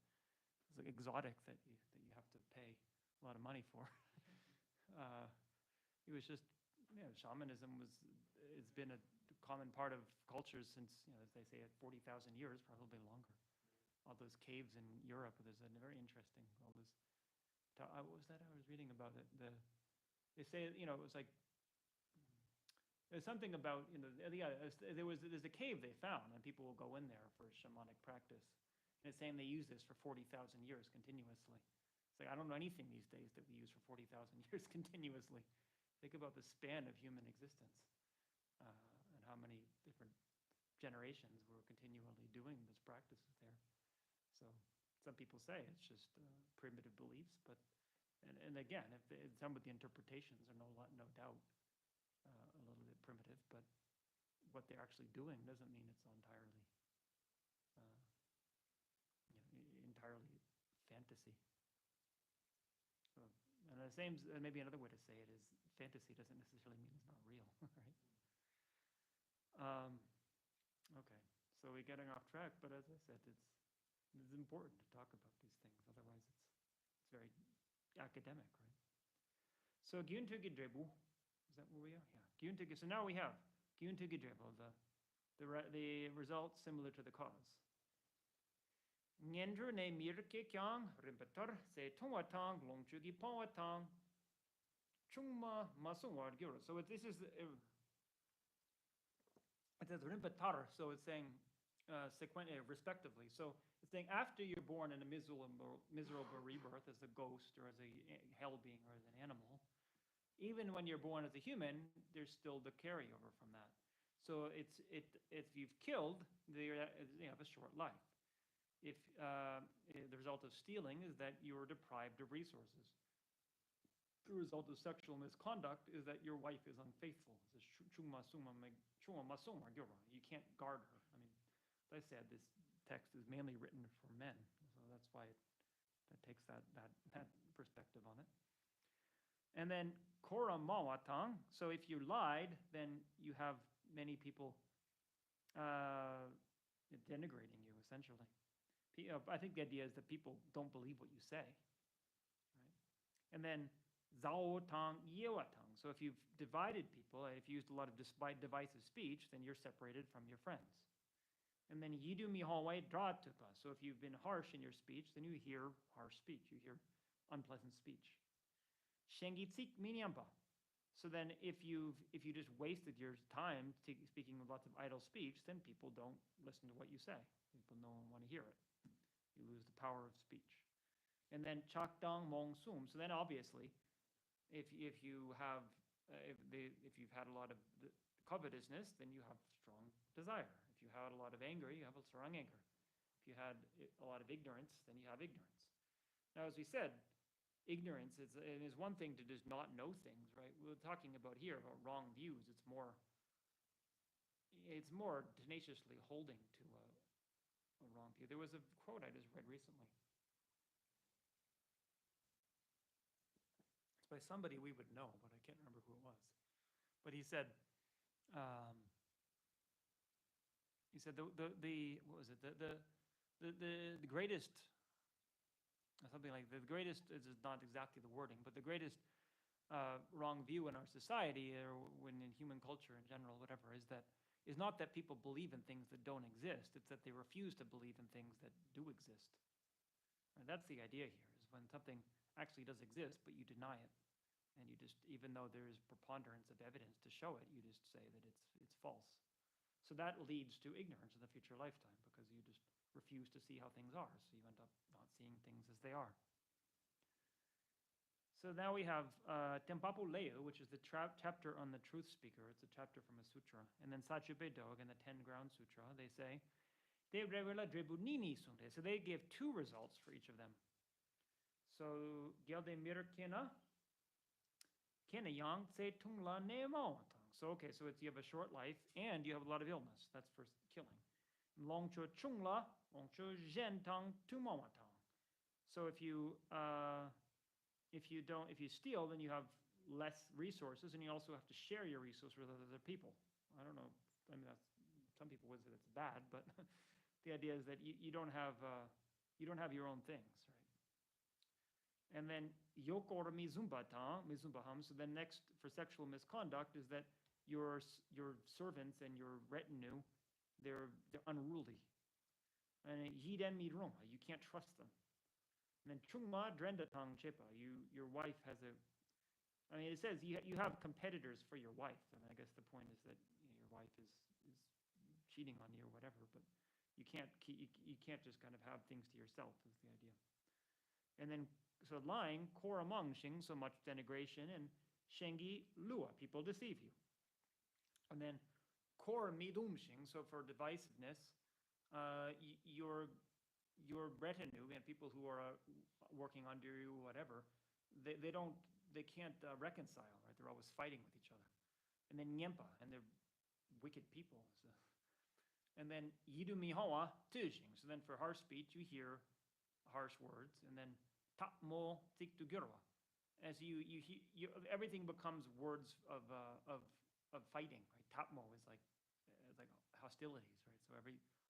was like exotic that you have to pay a lot of money for. It was just, shamanism it's been a common part of cultures since, as they say, 40,000 years, probably longer. All those caves in Europe, there's a very interesting, what was that I was reading about it? They say, it was like, there's something about, there's a cave they found, and people will go in there for shamanic practice. And it's saying they use this for 40,000 years continuously. It's like, I don't know anything these days that we use for 40,000 years continuously. Think about the span of human existence, and how many different generations were continually doing this practices there. So some people say it's just primitive beliefs, but and again, some of the interpretations are no doubt a little bit primitive, but what they're actually doing doesn't mean it's entirely fantasy. the same, maybe another way to say it is fantasy doesn't necessarily mean it's not real, right? Um, okay, so we're getting off track, but as I said, it's important to talk about these things. Otherwise, it's very academic, right? So gyuntu gidrebu, is that where we are? Yeah, gyuntu. So now we have gyuntu gidrebu, the result similar to the cause. Ngendru ne mirke kyang rimpetor se tongwatang longchugi pongwatang chungma masungwar gyuro. So this is it says rimpetar, so it's saying respectively. So it's saying after you're born in a miserable rebirth as a ghost or as a hell being or as an animal, even when you're born as a human, there's still the carryover from that. So if you've killed, you have a short life. If the result of stealing is that you are deprived of resources. The result of sexual misconduct is that your wife is unfaithful. You can't guard her. I mean, as I said, this text is mainly written for men, so that's why that takes that perspective on it. And then kora mawatang. So if you lied, then you have many people denigrating you, essentially. I think the idea is that people don't believe what you say, right? And then zao tang yewatang. So if you've divided people, if you used a lot of divisive speech, then you're separated from your friends. And then yidu mihawai dratupa. So if you've been harsh in your speech, then you hear harsh speech. You hear unpleasant speech. Shengitsik minyamba. So then if you just wasted your time speaking lots of idle speech, then people don't listen to what you say. People don't want to hear it. You lose the power of speech. And then chakdang mongsum. So then obviously, if you've had a lot of covetousness, then you have strong desire. If you had a lot of anger, you have a strong anger. If you had a lot of ignorance, then you have ignorance. Now, as we said, ignorance is one thing to just not know things, right? We're talking about here about wrong views. It's more tenaciously holding to a wrong view. There was a quote I just read recently. It's by somebody we would know, but I can't remember who it was. But he said what was it? The greatest, something like the greatest is not exactly the wording, but the greatest wrong view in our society or when in human culture in general, whatever, is not that people believe in things that don't exist. It's that they refuse to believe in things that do exist. And that's the idea here, is when something actually does exist, but you deny it. And you just, even though there is preponderance of evidence to show it, you just say that it's false. So that leads to ignorance in the future lifetime because you just refuse to see how things are. So you end up not seeing things as they are. So now we have Tempapu Leu, which is the chapter on the truth speaker. It's a chapter from a sutra. And then Sachupe Dog in the 10 Ground Sutra, they say, so they give two results for each of them. So Gyalde Mirkena, Kenayang Tse Tungla Nemoatang. So okay, so you have a short life and you have a lot of illness. That's for killing. Longcho Chungla, Longcho Zhentang Tumoatang. So if you steal, then you have less resources, and you also have to share your resources with other people. I don't know. I mean, some people would say that's bad, but the idea is that you don't have your own things, right? And then yokor mizumbaham. So then next for sexual misconduct is that your servants and your retinue, they're unruly. And yiden miroma, you can't trust them. And then chungma drendatang chepa, your wife has it says you have competitors for your wife, and I guess the point is that your wife is cheating on you or whatever, but you can't just kind of have things to yourself is the idea. And then so lying, koramangshing, so much denigration, and shengi lua, people deceive you. And then koramidumshing, so for divisiveness, your retinue and people who are working under you, whatever, they can't reconcile, right? They're always fighting with each other. And then nyempa, and they're wicked people. So. And then yidu mihoa tujing. So then for harsh speech, you hear harsh words. And then tapmo tiktugirwa. As everything becomes words of fighting, right? Tapmo is like hostilities, right? So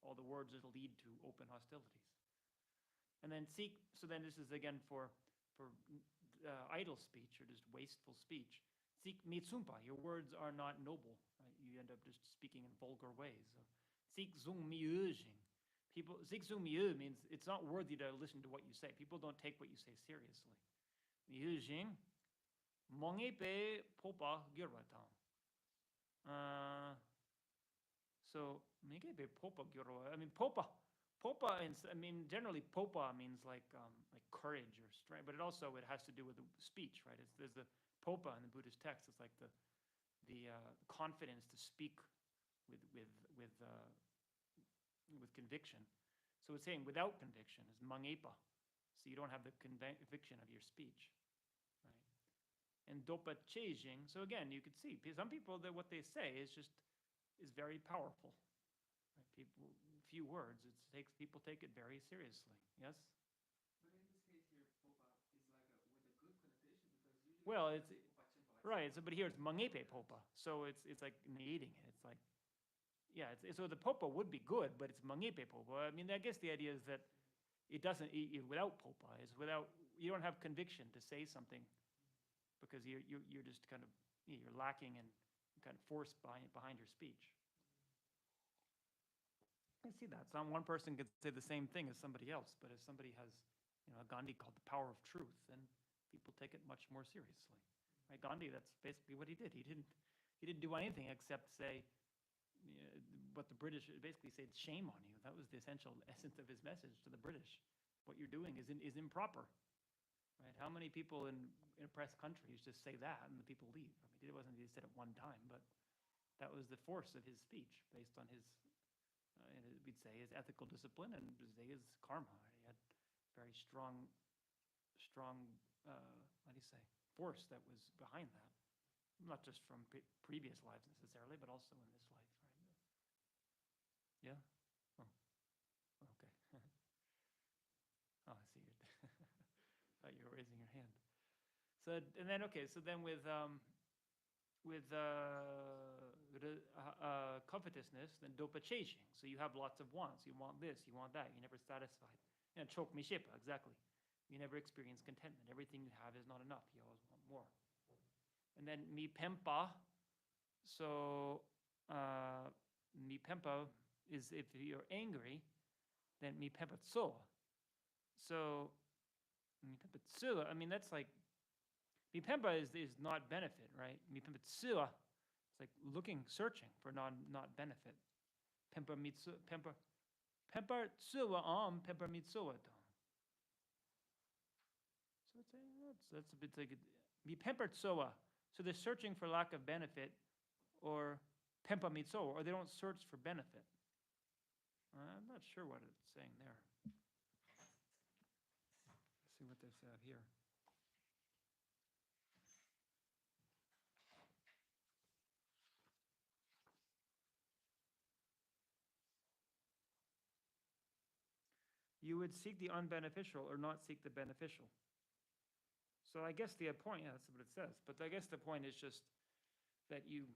all the words that lead to open hostilities. And then seek. So then this is again for idle speech or just wasteful speech. Seek mitsumpa. Your words are not noble, right? You end up just speaking in vulgar ways. So, seek zung miujing. People seek zung miu means it's not worthy to listen to what you say. People don't take what you say seriously. Miujing. Mongepe popa gyurwatang. So mongepe popa gyurwa. I mean popa. Popa, I mean, generally popa means like courage or strength, but it has to do with the speech, right? There's the popa in the Buddhist text. It's like the confidence to speak with conviction. So it's saying without conviction is mangepa. So you don't have the conviction of your speech, right? And dopa chejing. So again, you could see some people that what they say is very powerful. Right? Few words. People take it very seriously. Yes. But in this case here, popa is like with a good connotation because usually Well, it's popa chimpa, like right. So, but here it's mangepe popa. So it's like negating it. It's like, yeah. So the popa would be good, but it's mangepe popa. I mean, I guess the idea is that it doesn't without popa. It's without you don't have conviction to say something because you're just kind of you're lacking in kind of force behind your speech. I see that. One person could say the same thing as somebody else, but if somebody has, a Gandhi called the power of truth, then people take it much more seriously. Right? Gandhi, that's basically what he did. He didn't do anything except say what the British basically said, shame on you. That was the essential essence of his message to the British. What you're doing is improper. Right? How many people in oppressed countries just say that and the people leave? I mean, it wasn't he said it one time, but that was the force of his speech based on his we'd say his ethical discipline and his karma. He had very strong, how do you say, force that was behind that. Not just from previous lives necessarily, but also in this life, right? Yeah? Oh, okay. Oh, I see it. Thought you were raising your hand. So, and then, okay, so then with covetousness, then dopa chasing. So you have lots of wants. You want this, you want that. You're never satisfied. Chok mi shipa, exactly. You never experience contentment. Everything you have is not enough. You always want more. And then mi pempa. So mi pempa is if you're angry, then mi pempa tsoa. So mi pempa tsoa, I mean, that's like mi pempa is not benefit, right? Mi pempa tsoa. It's like looking, searching for not benefit. Pempa mitsu pempa tsuwa pempa mitsuwa dong. So that's a bit like mi pempa tsuwa. So they're searching for lack of benefit, or pempa mitsuwa, or they don't search for benefit. I'm not sure what it's saying there. Let's see what they said here. You would seek the unbeneficial or not seek the beneficial. So I guess the point, yeah, that's what it says. But I guess the point is just that you're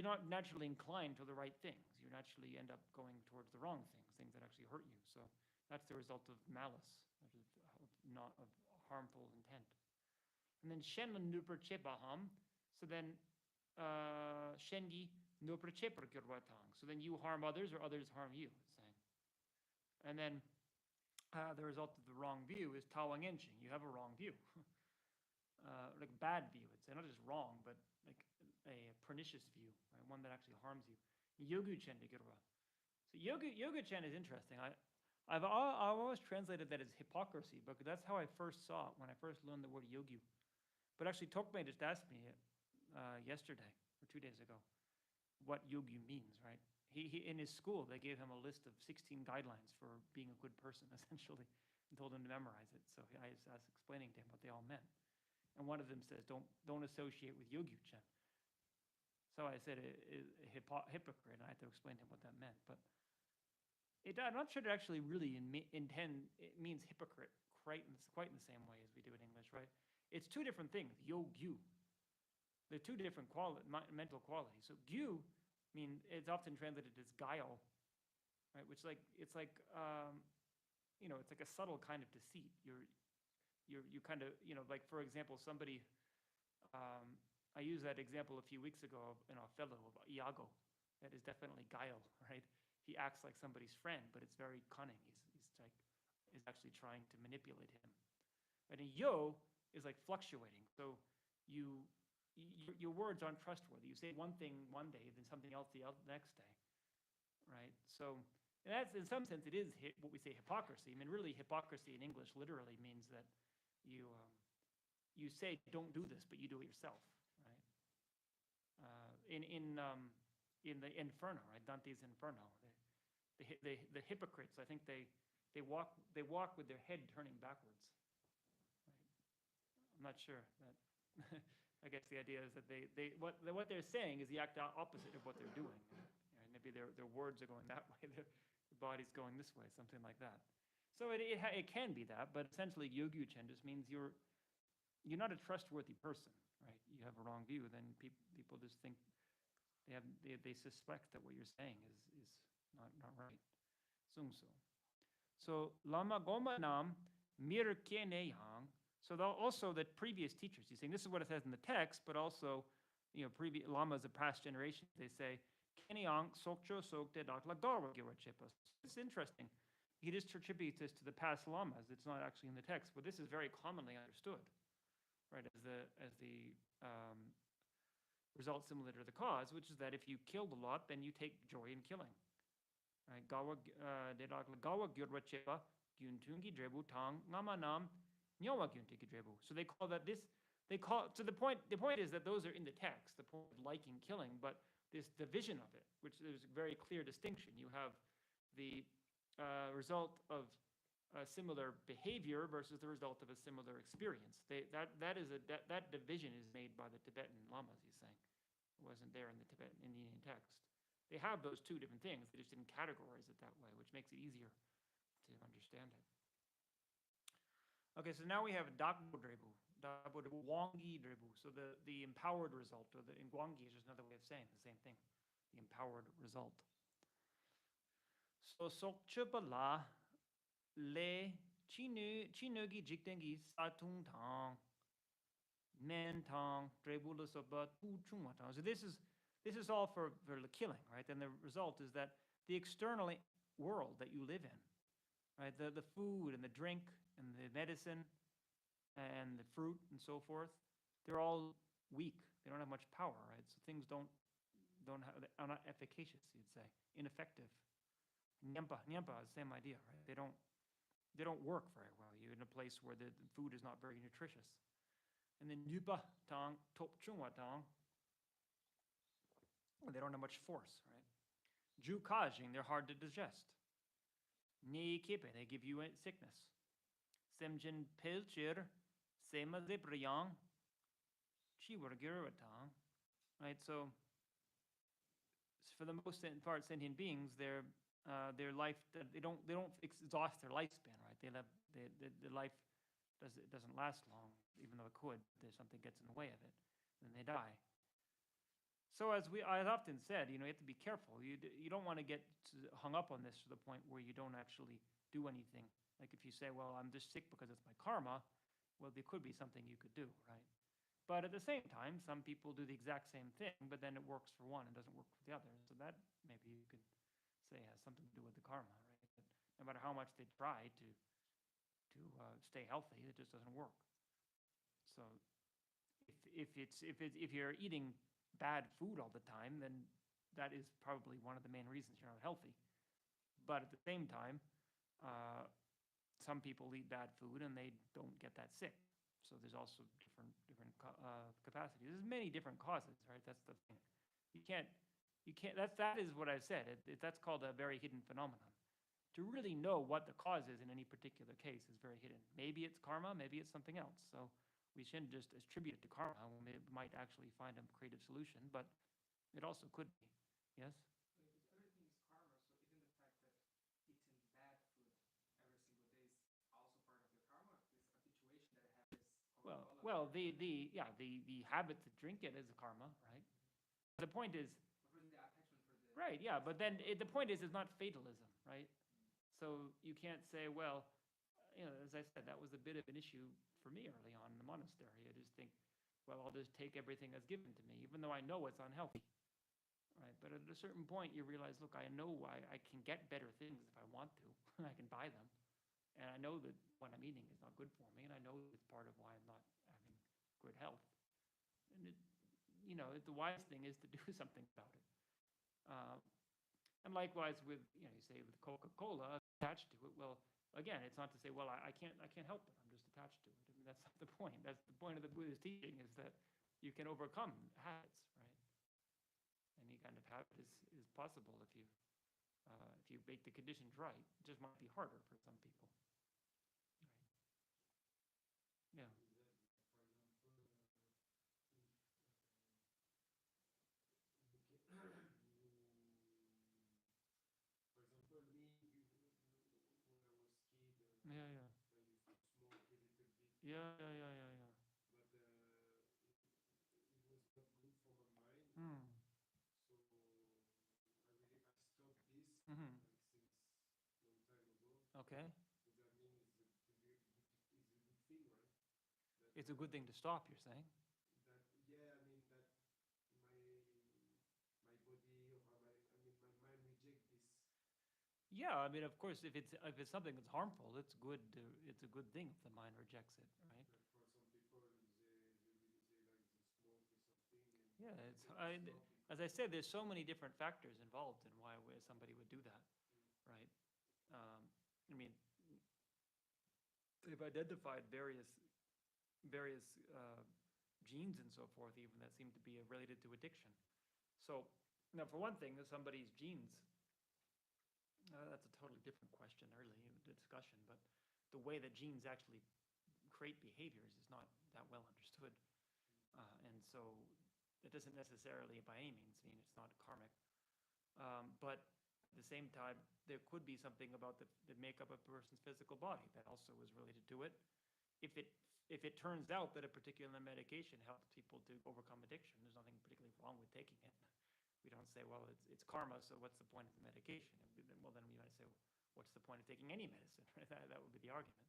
not naturally inclined to the right things. You naturally end up going towards the wrong things that actually hurt you. So that's the result of malice, not of harmful intent. And then shen nuper chepaham. So then shengi nuper cheper gyurwatang. So then you harm others or others harm you. And then the result of the wrong view is tawang enching. You have a wrong view, like bad view. It's not just wrong, but like a pernicious view, right? One that actually harms you. Yogu chen de girwa. So yoga chen is interesting. I've always translated that as hypocrisy, but that's how I first saw it when I first learned the word yogu. But actually, Tokmei just asked me yesterday or 2 days ago what yogu means, right? He in his school, they gave him a list of 16 guidelines for being a good person, essentially, and told him to memorize it. So I was explaining to him what they all meant. And one of them says, don't associate with Yogyu Chen. So I said, hypocrite, and I had to explain to him what that meant. But I'm not sure it actually really it means hypocrite quite in the same way as we do in English, right? It's two different things. Yo-gyu. They're two different mental qualities. So gyu it's often translated as guile, right? Which it's like it's like a subtle kind of deceit. You kind of like for example somebody. I used that example a few weeks ago of Othello of Iago. That is definitely guile, right? He acts like somebody's friend, but it's very cunning. He's actually trying to manipulate him. And a yo is like fluctuating. So your words aren't trustworthy. You say one thing one day, then something else the next day, right? So and that's in some sense it is what we say hypocrisy. I mean, really, hypocrisy in English literally means that you say don't do this, but you do it yourself, right? In the Inferno, right? Dante's Inferno, the hypocrites. I think they walk with their head turning backwards. Right? I'm not sure that. I guess the idea is that what they're saying is the exact opposite of what they're doing. Right? Maybe their words are going that way, their body's going this way, something like that. So it can be that, but essentially Yogyu-chen just means you're not a trustworthy person, right? You have a wrong view, then people just think they suspect that what you're saying is not right. Sungsu. So lama goma nam mir kene yang. So also the previous teachers, he's saying this is what it says in the text, but also previous lamas of past generations, they say kene yang sokcho sokte dakla garwa gyurachepa. It's interesting. He just attributes this to the past lamas. It's not actually in the text, but this is very commonly understood, right? As the result similar to the cause, which is that if you killed a lot, then you take joy in killing. Right? Gawa gyurwachepa gyuntungi drebu tang ngamanam nyawa gyuntiki drebu. So they call that this. So the point is that those are in the text. The point of liking killing, but this division of it, which there's a very clear distinction. You have the result of a similar behavior versus the result of a similar experience. That division is made by the Tibetan lamas. He's saying it wasn't there in the Tibetan Indian text. They have those two different things. They just didn't categorize it that way, which makes it easier to understand it. Okay, so now we have Dakbo Drebu, Wangi Drebu. So the empowered result, or in Gwangi is just another way of saying the same thing, the empowered result. So Sokchupa La Le Chinugi Jiktengi Satung Tang Men Tang Drebu Soba Tu Chungwa Tang. So this is all for the killing, right? And the result is that the external world that you live in, right? The food and the drink and the medicine and the fruit and so forth, they're all weak. They don't have much power, right? So things are not efficacious, you'd say, ineffective. Nyampa is the same idea, right? They don't work very well. You're in a place where the food is not very nutritious. And then Yupa Tang, Top Chungwa Tang, they don't have much force, right? Ju Kajing, they're hard to digest. Ni Kipe, they give you sickness. Semjin Pilchir, Sema Zipriyang, Chiwargiratang, right? So for the most part, sentient beings, their life they don't exhaust their lifespan, right? The life doesn't last long, even though it could. There's something gets in the way of it, and they die. So as I've often said, you have to be careful. You don't want to get hung up on this to the point where you don't actually do anything. Like if you say, well, I'm just sick because it's my karma, well, there could be something you could do, right? But at the same time, some people do the exact same thing, but then it works for one and doesn't work for the other. So that maybe you could say has something to do with the karma, right? But no matter how much they try to stay healthy, it just doesn't work. So if you're eating bad food all the time, then that is probably one of the main reasons you're not healthy. But at the same time, some people eat bad food and they don't get that sick. So there's also different capacities. There's many different causes, right? That's the thing. You can't. That is what I've said. That's called a very hidden phenomenon. To really know what the cause is in any particular case is very hidden. Maybe it's karma, maybe it's something else. So we shouldn't just attribute it to karma. We might actually find a creative solution, but it also could be. Yes? But if everything is karma, so even the fact that eating bad food every single day is also part of the karma? well, the habit to drink it is a karma, right? The point is, Represent the attachment for the right, yeah, but then the point is, it's not fatalism, right? So you can't say, well, as I said, that was a bit of an issue for me early on in the monastery. I just think, well, I'll just take everything that's given to me, even though I know it's unhealthy, right? But at a certain point, you realize, look, I know I can get better things if I want to. I can buy them, and I know that what I'm eating is not good for me, and I know it's part of why I'm not having good health. And the wise thing is to do something about it. Uh, and likewise with, you say with Coca-Cola attached to it. Well, again, it's not to say, well, I can't help it. I'm just attached to it. I mean, that's not the point. That's the point of the Buddhist teaching, is that you can overcome habits, right? Any kind of habit is possible if you make the conditions right. It just might be harder for some people, right? Yeah. For example, me, when I was kid, Yeah, yeah. I used to smoke a little bit, Yeah, yeah, yeah, yeah, yeah. but it was not good for my mind. Hmm. So I stopped this Mm-hmm. like since long time ago. Okay. So that means it's a good thing, right? That It's a good thing to stop, you're saying? that yeah, I mean that my body or my mind reject this. Yeah, I mean, of course, if it's something that's harmful, it's a good thing if the mind rejects it, right? But for some people, they like the smoke or something, and Yeah, they it's stop as I said, there's so many different factors involved in why somebody would do that, right? I mean, they've identified various genes and so forth, even that seem to be related to addiction. So now, for one thing, somebody's genes. That's a totally different question, early the discussion, but the way that genes actually create behaviors is not that well understood. And so it doesn't necessarily, by any means, mean it's not karmic. But at the same time, there could be something about the makeup of a person's physical body that also is related to it. If it turns out that a particular medication helps people to overcome addiction, there's nothing particularly wrong with taking it. We don't say, well, it's karma, so what's the point of the medication? Well, then we might say, what's the point of taking any medicine? That would be the argument.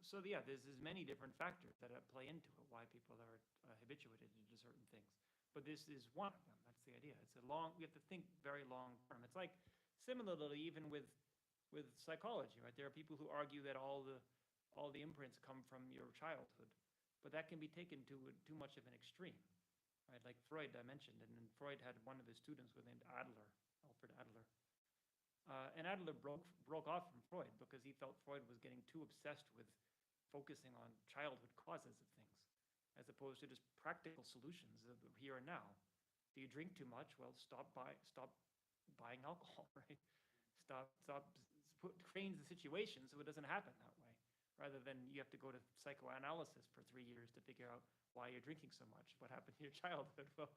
So yeah, there's many different factors that play into it, why people are habituated to certain things. But this is one of them. That's the idea. We have to think very long term. It's like similarly even with psychology, right? There are people who argue that all the imprints come from your childhood, but that can be taken to too much of an extreme, right? Like Freud, I mentioned, and then Freud had one of his students was named Adler, Alfred Adler. And Adler broke off from Freud because he felt Freud was getting too obsessed with focusing on childhood causes of things, as opposed to just practical solutions of the here and now. Do you drink too much? Well, stop buying alcohol, right? Change the situation so it doesn't happen that way, rather than you have to go to psychoanalysis for 3 years to figure out why you're drinking so much, what happened in your childhood. Well,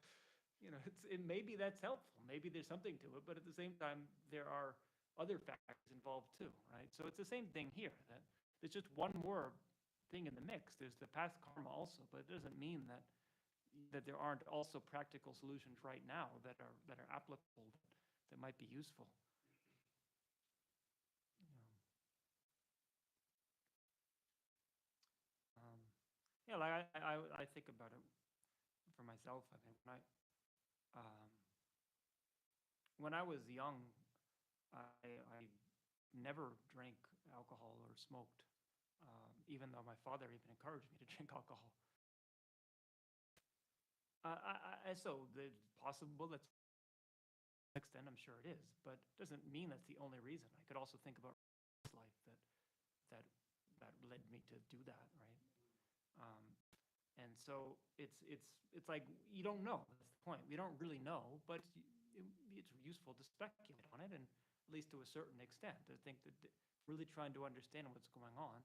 maybe that's helpful. Maybe there's something to it, but at the same time, there are other factors involved too, right? So it's the same thing here. That there's just one more thing in the mix. There's the past karma also, but it doesn't mean that there aren't also practical solutions right now that are applicable, that might be useful. Yeah, like I think about it for myself. I mean, when I was young, I never drank alcohol or smoked, even though my father even encouraged me to drink alcohol. So it's possible that's to an extent, I'm sure it is, but it doesn't mean that's the only reason. I could also think about life that led me to do that, right? And so it's like you don't know. That's the point. We don't really know, but it's useful to speculate on it, and at least to a certain extent, to think that really trying to understand what's going on,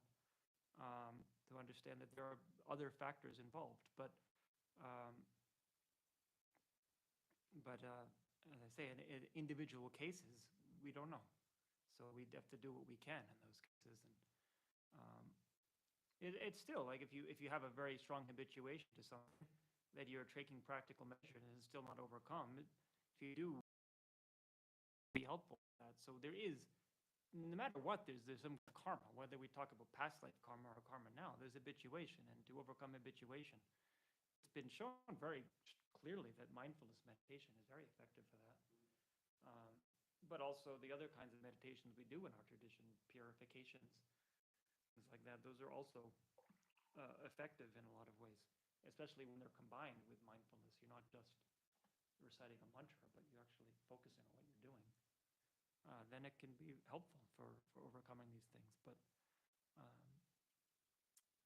to understand that there are other factors involved. But as I say, in individual cases, we don't know. So we have to do what we can in those cases. And It's still like if you have a very strong habituation to something that you're taking practical measures and it's still not overcome, if you do be helpful with that. So there is, no matter what, there's some karma, whether we talk about past life karma or karma now, there's habituation, and to overcome habituation, it's been shown very clearly that mindfulness meditation is very effective for that. Um, but also the other kinds of meditations we do in our tradition, purifications, things like that, those are also effective in a lot of ways, especially when they're combined with mindfulness. You're not just reciting a mantra, but you're actually focusing on what you're doing. Then it can be helpful for overcoming these things. But um,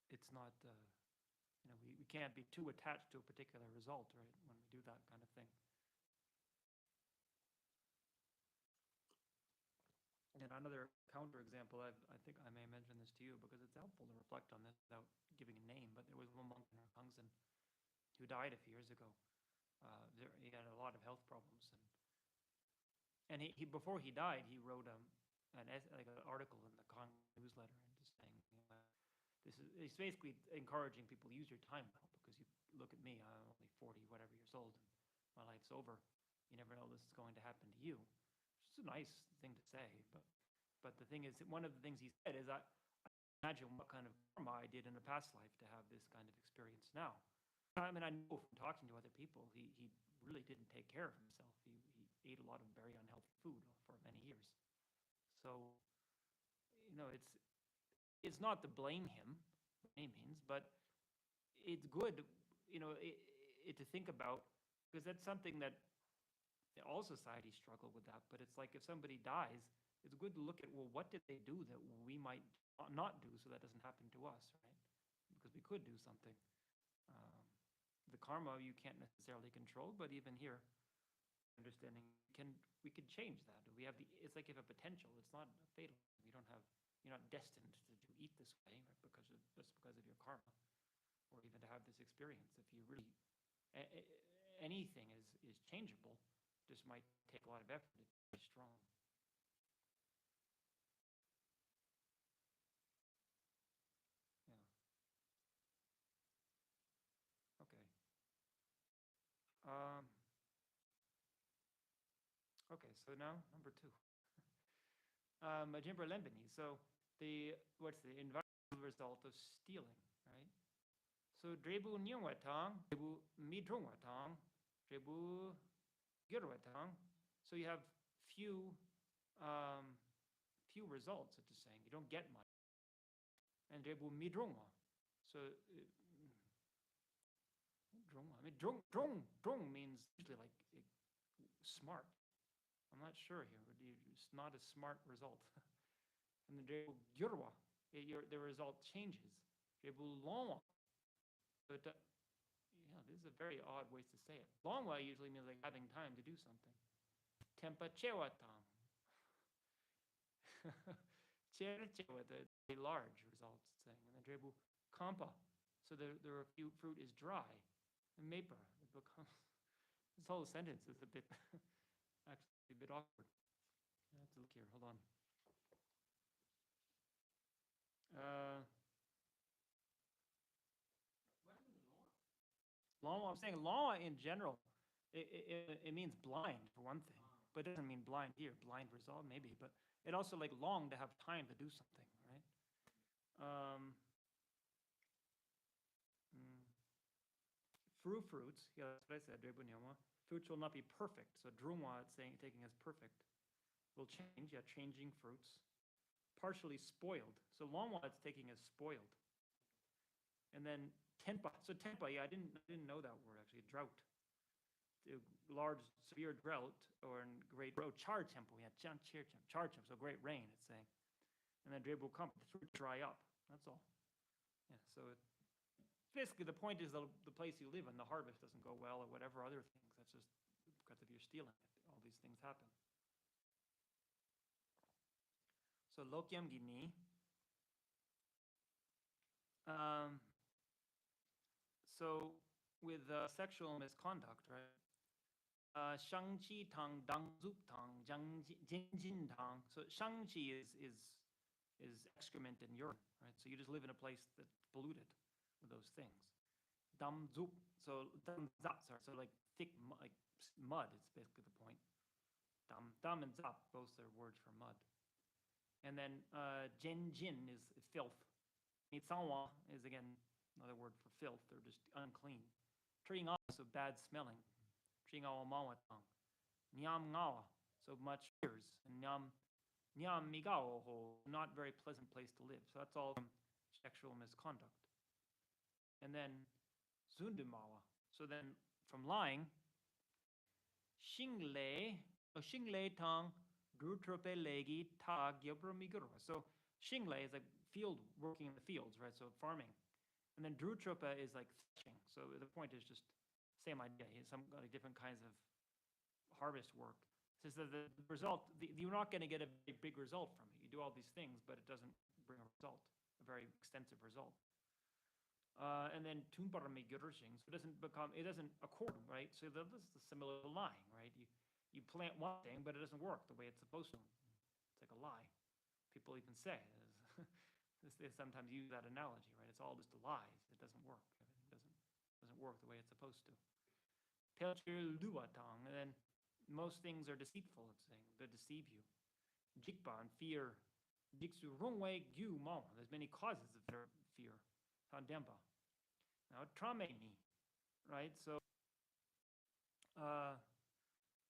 it's not, we can't be too attached to a particular result, right, when we do that kind of thing. And another counterexample, I think I may mention this to you because it's helpful to reflect on this without giving a name, but there was one monk in our Kangsen who died a few years ago. He had a lot of health problems, and he before he died, he wrote an article in the Kang newsletter and just saying, he's basically encouraging people to use your time well, because you look at me, I'm only 40 whatever years old, and my life's over. You never know this is going to happen to you. It's a nice thing to say, but the thing is, one of the things he said is, I imagine what kind of karma I did in a past life to have this kind of experience now. I mean, I know from talking to other people, he really didn't take care of himself. He ate a lot of very unhealthy food for many years. So, it's not to blame him by any means, but it's good, to think about, because that's something that all societies struggle with that. But it's like if somebody dies, it's good to look at, well, what did they do that we might not do so that doesn't happen to us, right? Because we could do something. The karma you can't necessarily control, but even here, understanding we can change that. It's like you have a potential. It's not fatal. You're not destined to eat this way, right, just because of your karma, or even to have this experience. If you really, anything is changeable. Just might take a lot of effort to be strong. Yeah. Okay. Okay, so now number 2. Majimber Lembini. So what's the environmental result of stealing, right? So drebu nyungwatang, drebu midrungwatang, drebu girwatang. So you have few results, it's just saying. You don't get much. And drebu midrungwa. So drung means usually like smart. I'm not sure here. It's not a smart result. And then gyurwa, the result changes. Longwa. So this is a very odd way to say it. Longwa usually means like having time to do something. Tempa chewatang. Cherechewa, the large results, it's saying. And then kampa. So the fruit is dry. And maper, it becomes, this whole sentence is a bit actually a bit awkward. I have to look here. Hold on. What do you mean law? Law. I'm saying law in general, it means blind for one thing, but it doesn't mean blind here. Blind result maybe, but it also like long to have time to do something, right? Fruits. Yeah, that's what I said. Fruits will not be perfect. So drumwa, it's saying taking as perfect. Will change. Yeah, changing fruits. Partially spoiled. So longwa, it's taking as spoiled. And then tenpa. So tenpa, yeah, I didn't know that word actually. Drought. Large, severe drought, or in great drought. Char tempo, yeah, char tempo. So great rain, it's saying. And then drebu kamp, the fruit dry up. That's all. Yeah. So basically, the point is the place you live in, the harvest doesn't go well, or whatever other things. That's just because of your stealing it. All these things happen. So lokyam gini. So with sexual misconduct, right? Shangqi tang, dang zuk tang, jin jin tang. So shangqi is is excrement and urine, right? So you just live in a place that's polluted with those things. Dam zup, so dam zap, sorry, so like thick, like mud is basically the point. Dam and zap, both are words for mud. And then jen jin is filth. Mitsawa is again another word for filth or just unclean. Tringawa, so bad smelling. Tringawa mawatang. Nyam ngawa, so much tears. And nyam migao, not very pleasant place to live. So that's all from sexual misconduct. And then zundumawa, so then from lying, Shingle tang drutrope legi ta gyobromiguro. So shingle is like field working in the fields, right? So farming. And then drutrope is like threshing. So the point is just same idea. Some like different kinds of harvest work. Says that the result, you're not going to get a big result from it. You do all these things, but it doesn't bring a result, a very extensive result. And then tunparami gyurshing, so it doesn't accord, right? So this is similar to lying, right? You plant one thing, but it doesn't work the way it's supposed to. It's like a lie. People even say they sometimes use that analogy, right? It's all just lies. It doesn't work. Everything doesn't work the way it's supposed to. And then most things are deceitful, it's saying. They deceive you. Jikpa and fear. Jiksu rongwei gyu mama. There's many causes of fear. Tandemba. Now trameni, right? So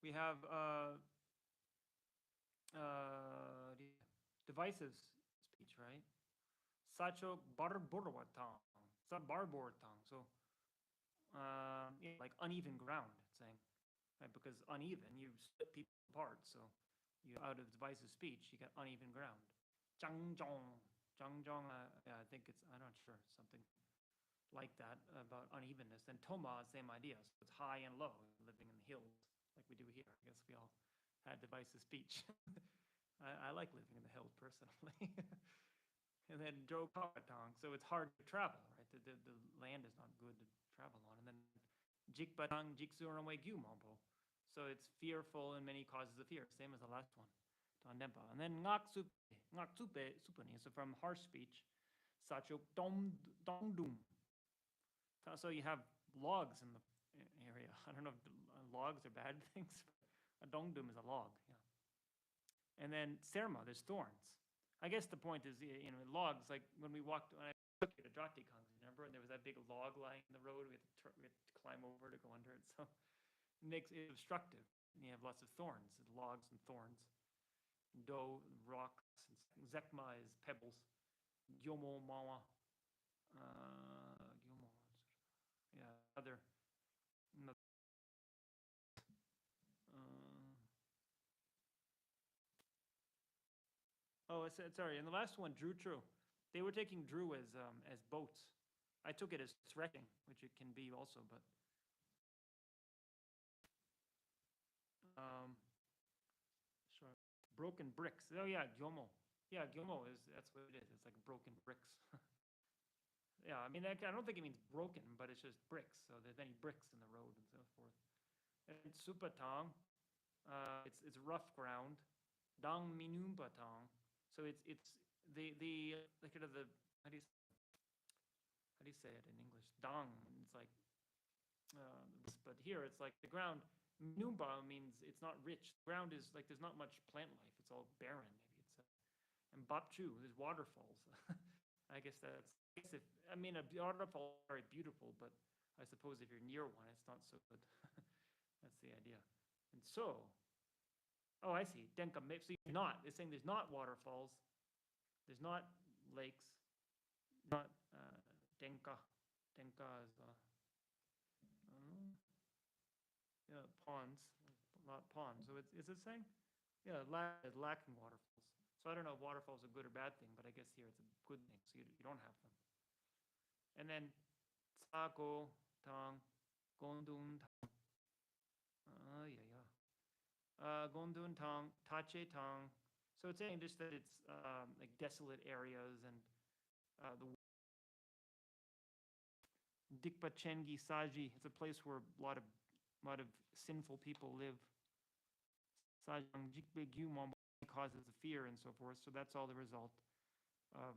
we have divisive speech, right? Sacho barborwatang, barbortang. So yeah, like uneven ground, it's saying, right? Because uneven, you split people apart. So you out of divisive speech, you get uneven ground. Changjong, yeah, I think I'm not sure, something like that about unevenness. And Toma, same idea. So it's high and low, living in the hills, like we do here. I guess we all had divisive speech. I like living in the hills personally. And then Joe Pakatong, so it's hard to travel, right? The land is not good to travel on. And then Jikbatang Jiksuramwe Gyumompo. So it's fearful and many causes of fear, same as the last one. Tandempa. And then Ngaksupe Supani, so from harsh speech, Sacho Dongdum. So you have logs in the area. I don't know if logs are bad things. A dongdum is a log, yeah. And then serma, there's thorns. I guess the point is, logs, like when I took you to Jotikang, remember? And there was that big log lying in the road. We had to climb over to go under it. So it makes it obstructive. And you have lots of thorns, logs and thorns. Do, rocks, and zekma is pebbles. Gyomo, mawa. Yeah, other. Sorry. And the last one, drew true. They were taking drew as boats. I took it as threshing, which it can be also, but sorry, broken bricks. Oh yeah, gyomo. Yeah, gyomo that's what it is. It's like broken bricks. Yeah, I mean, I don't think it means broken, but it's just bricks. So there's many bricks in the road and so forth. And supatang, it's rough ground. Dang minumpatang, so it's the kind of the how do you say it in English? Dang, it's like, but here it's like the ground. Minumba means it's not rich. The ground is like there's not much plant life. It's all barren. Maybe it's and Bapchu, there's waterfalls. I guess a waterfall is very beautiful, but I suppose if you're near one, it's not so good. That's the idea. And so, oh, I see. Denka, so it's saying there's not waterfalls, there's not lakes, not denka. Denka is ponds, not ponds. So is it saying? Yeah, lacking waterfalls. So I don't know if waterfalls are a good or bad thing, but I guess here it's a good thing, so you don't have them. And then Tsako Tang, Gondun Tang. Gondun Tang, Tache Tang. So it's saying just that it's like desolate areas and the Dikpa Chengi Saji. It's a place where a lot of sinful people live. Sajang Jikbe Gyumon causes of fear and so forth. So that's all the result. of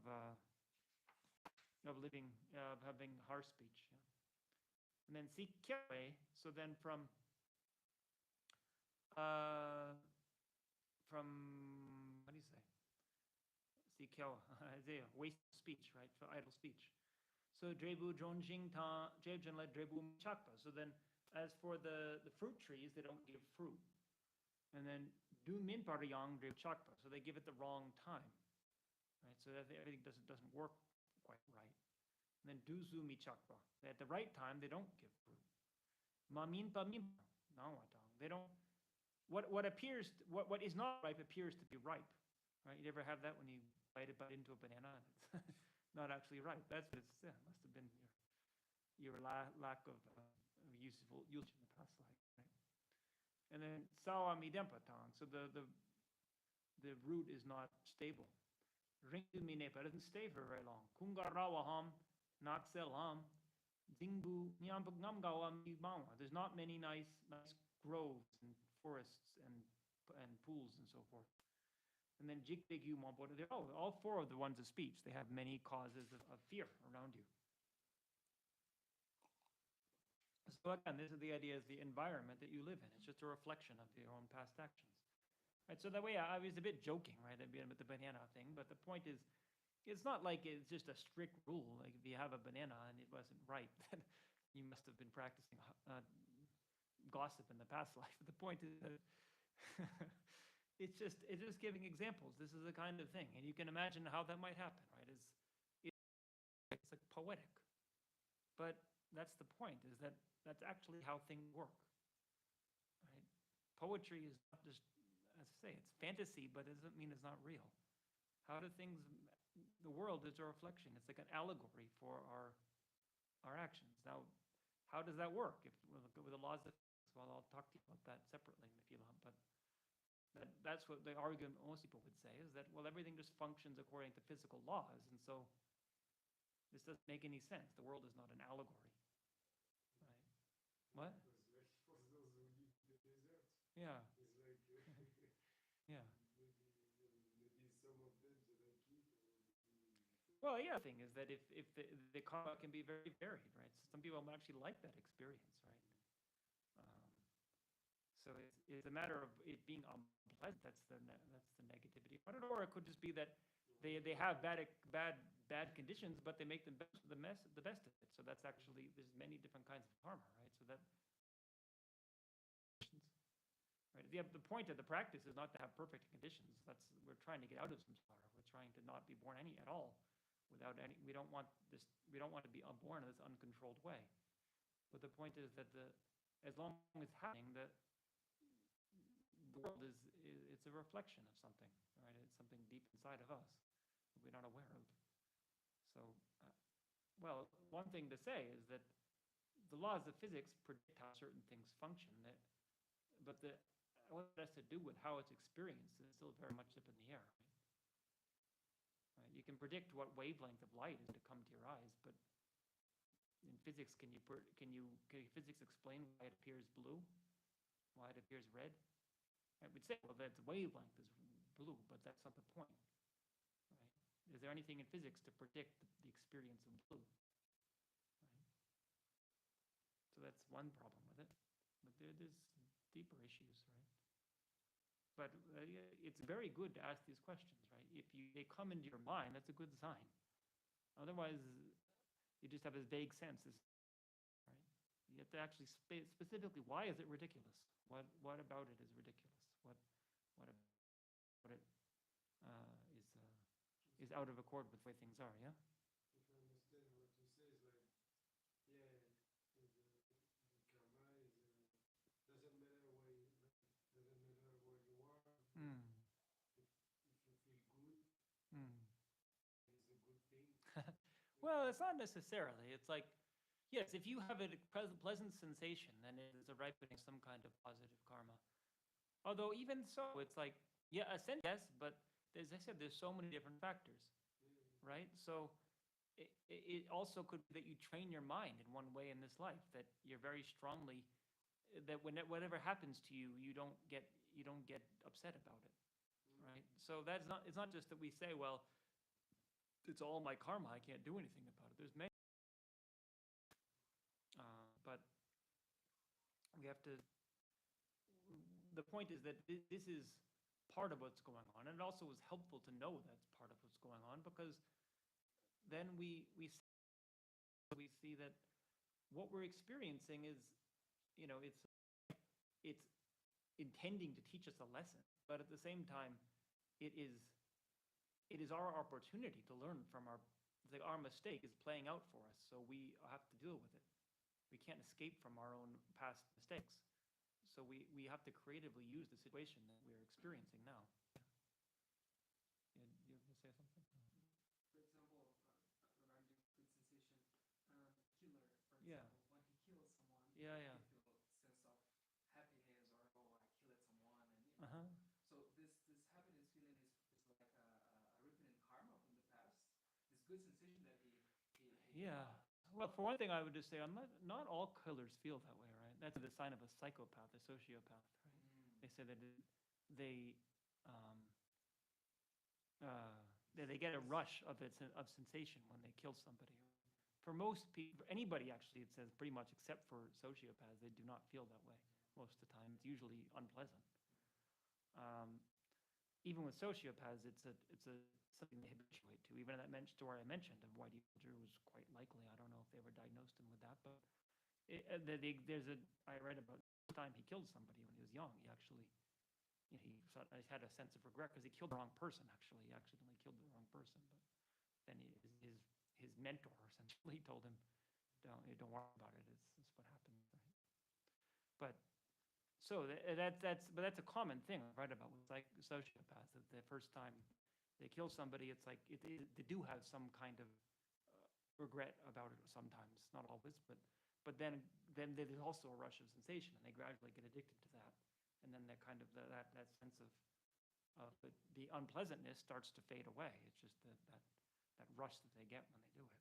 living, of having harsh speech. Yeah. And then sikyawe, so then from what do you say? Sikyawa, waste of speech, right? For idle speech. So drebu jonjing ta jebjen let drebu chakpa. So then as for the fruit trees, they don't give fruit. And then du min pariyang drebu chakpa. So they give it the wrong time. Right? So that everything doesn't work quite right. And then du zu mi chakpa. At the right time, they don't give fruit. Ma min pa min. They don't what appears what is not ripe appears to be ripe. Right? You ever have that when you bite into a banana and it's not actually ripe? That's what it's must have been your lack of useful usage in the past life, right? And then sawa midempatan, so the root is not stable. Ringu minepa doesn't stay for very long. Kungarawaham nakselam zingbu nyamgawa mimawa. There's not many nice groves and forests and pools and so forth. And then jikbegu mambo. All four of the ones of speech, they have many causes of fear around you. So again, this is the idea, is the environment that you live in. It's just a reflection of your own past actions. Right? So that way, I was a bit joking, right, with the banana thing, but the point is, it's not like it's just a strict rule. Like if you have a banana and it wasn't ripe, then you must have been practicing gossip in the past life. But the point is that it's just giving examples. This is the kind of thing, and you can imagine how that might happen, right? It's like poetic, but that's the point, is that that's actually how things work, right? Poetry is not just, as I say, it's fantasy, but it doesn't mean it's not real. How do things, the world is a reflection. It's like an allegory for our actions. Now, how does that work? If with the laws of physics, well, I'll talk to you about that separately if you want, but that's what the argument most people would say, is that, well, everything just functions according to physical laws, and so this doesn't make any sense. The world is not an allegory. What? For those who live in the desert, yeah, it's like yeah. maybe some of them they like it. Well, yeah. The thing is that if the karma can be very varied, right? So some people actually like that experience, right? So it's a matter of it being unpleasant. That's the negativity. Or it could just be that they have bad conditions, but they make the best of it. So that's actually, there's many different kinds of karma, right? So that, right? The point of the practice is not to have perfect conditions. We're trying to get out of samsara. We're trying to not be born at all without any. We don't want to be born in this uncontrolled way. But the point is that as long as it's happening, the world it's a reflection of something, right? It's something deep inside of us that we're not aware of. So, well, one thing to say is that the laws of physics predict how certain things function. But what it has to do with how it's experienced is still very much up in the air. Right? You can predict what wavelength of light is to come to your eyes, but in physics, can physics explain why it appears blue, why it appears red? I would say, well, that wavelength is blue, but that's not the point, right? Is there anything in physics to predict the experience of blue? Right? So that's one problem with it. But there's deeper issues, right? But it's very good to ask these questions, right? If they come into your mind, that's a good sign. Otherwise, you just have this vague sense, right? You have to actually specifically, why is it ridiculous? What about it is ridiculous? What about it is out of accord with the way things are? Yeah. If I understand what you say, is like, yeah, the karma is doesn't matter where you are. Mm. If you feel good, Mm. it's a good thing. Well, it's not necessarily. It's like, yes, if you have a pleasant sensation, then it's a ripening some kind of positive karma. Although even so, it's like, yeah, essentially yes, but as I said, there's so many different factors, right? So it also could be that you train your mind in one way in this life, that you're very strongly, that whatever happens to you, you don't get upset about it, right? So it's not just that we say, well, it's all my karma. I can't do anything about it. There's many, but we have to. The point is that this is part of what's going on, and it also is helpful to know that's part of what's going on, because then we see that what we're experiencing is, it's intending to teach us a lesson, but at the same time, it is our opportunity to learn from our mistake is playing out for us, so we have to deal with it. We can't escape from our own past mistakes. So we have to creatively use the situation that we're experiencing now. You going to say something? For example, regarding good sensation, killer, for Yeah. example, when he kills someone, Yeah, he yeah. feel sense of happiness, or I killed someone, and Uh-huh. So this happiness feeling is like a repeated karma from the past. This good sensation that he Yeah. got. Well, for one thing, I would just say, not all killers feel that way, right? That's the sign of a psychopath, a sociopath, right? They say that they um, they get a rush of sensation when they kill somebody. For most people, anybody actually, it says pretty much, except for sociopaths, they do not feel that way most of the time. It's usually unpleasant. Even with sociopaths, it's something they habituate to. Even that story I mentioned of Whitey Bulger was quite likely. I don't know if they ever diagnosed him with that, but I read about the time he killed somebody when he was young. He actually, he had a sense of regret because he killed the wrong person. Actually, he accidentally killed the wrong person. But then his mentor essentially told him, "Don't worry about it. It's what happens." Right? But so that's a common thing I've read about with like sociopaths. That the first time they kill somebody, it's like they do have some kind of regret about it sometimes, not always, but then there's also a rush of sensation, and they gradually get addicted to that, and then that kind of that sense of the unpleasantness starts to fade away. It's just that rush that they get when they do it.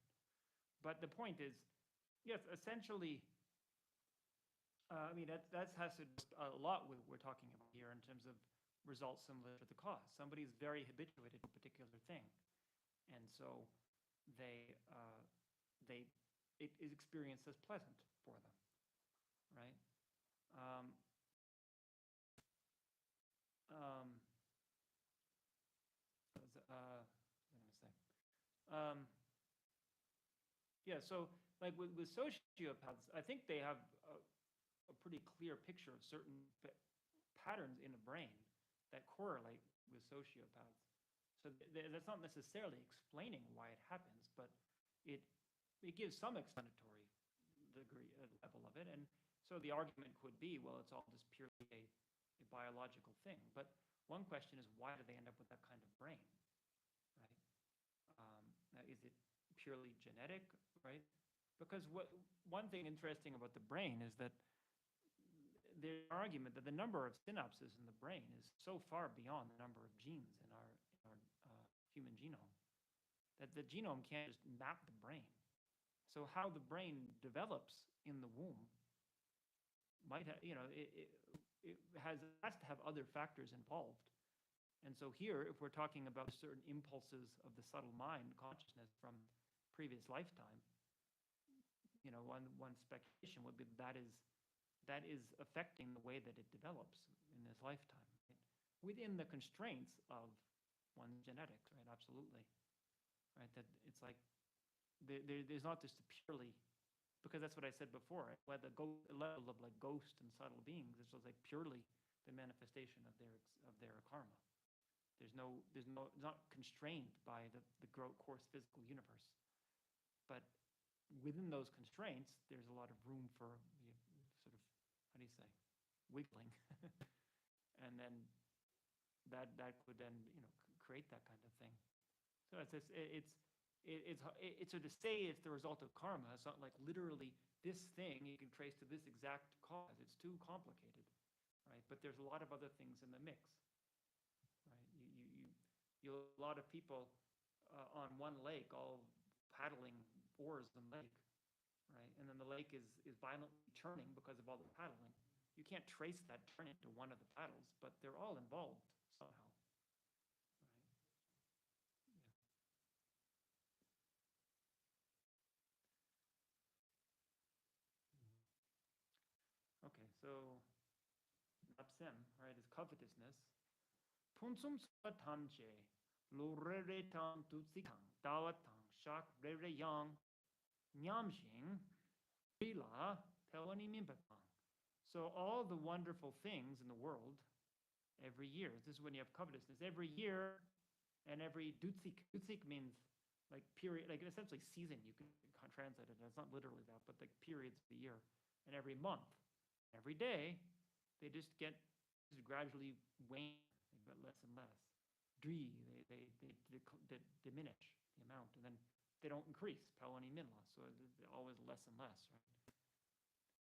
But the point is, yes, essentially. I mean, that has to do a lot with what we're talking about here in terms of results similar to the cause. Somebody's very habituated to a particular thing, and so it is experienced as pleasant for them, right? What was I going to say? Yeah, so like with sociopaths, I think they have a pretty clear picture of certain patterns in the brain that correlate with sociopaths. So that's not necessarily explaining why it happens, but it gives some explanatory degree level of it. And so the argument could be, well, it's all just purely a biological thing. But one question is, why do they end up with that kind of brain, right? Now, is it purely genetic, right? Because one thing interesting about the brain is that there's an argument that the number of synapses in the brain is so far beyond the number of genes in our human genome that the genome can't just map the brain. So how the brain develops in the womb might have, it has to have other factors involved. And so here, if we're talking about certain impulses of the subtle mind, consciousness from previous lifetime, one speculation would be that is affecting the way that it develops in this lifetime, right? Within the constraints of one's genetics, right? Absolutely, right? That it's like there's not just purely, because that's what I said before, right? Where the level of like ghost and subtle beings, it's just like purely the manifestation of their karma. It's not constrained by the coarse physical universe, but within those constraints, there's a lot of room for sort of, how do you say, wiggling, and then that could then create that kind of thing. So it's so to say it's the result of karma. It's not like literally this thing you can trace to this exact cause. It's too complicated, right? But there's a lot of other things in the mix, right? A lot of people on one lake all paddling oars in the lake, right? And then the lake is violently churning because of all the paddling. You can't trace that turning to one of the paddles, but they're all involved somehow, right? So napsim, right, is covetousness. Punsum tamche, lo rere tang tutsikang, dawatang, shak rere yang, nyamshing, rila, pelani mimpatang. So all the wonderful things in the world every year. This is when you have covetousness. Every year and every dutsik. Dutsik means like period, like essentially season. You can translate it. It's not literally that, but like periods of the year. And every month, every day, they just get just gradually wane. They get less and less. Dri, they diminish the amount, and then they don't increase. Pelani minla, so they're always less and less, right?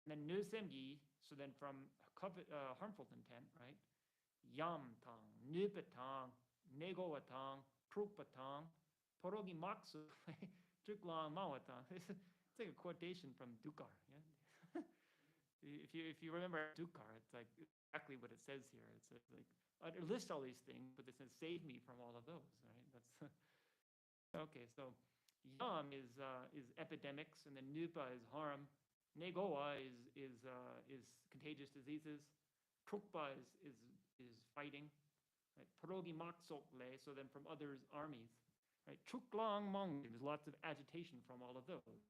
And then nusemgi, so then from harmful intent, right? Yam tang, nipatang, negowatang, prukpatang, porogi maksu, triklang mawatang. It's like a quotation from Dukar. Yeah? if you remember Dukar, it's like exactly what it says here. It says like it lists all these things, but it says save me from all of those. Right? That's okay. So yam is epidemics, and then nupa is harm. Negoa is contagious diseases. Trukpa is fighting. Right? Parogi maksokle, so then from others' armies. Right? Truklang mong, there's lots of agitation from all of those.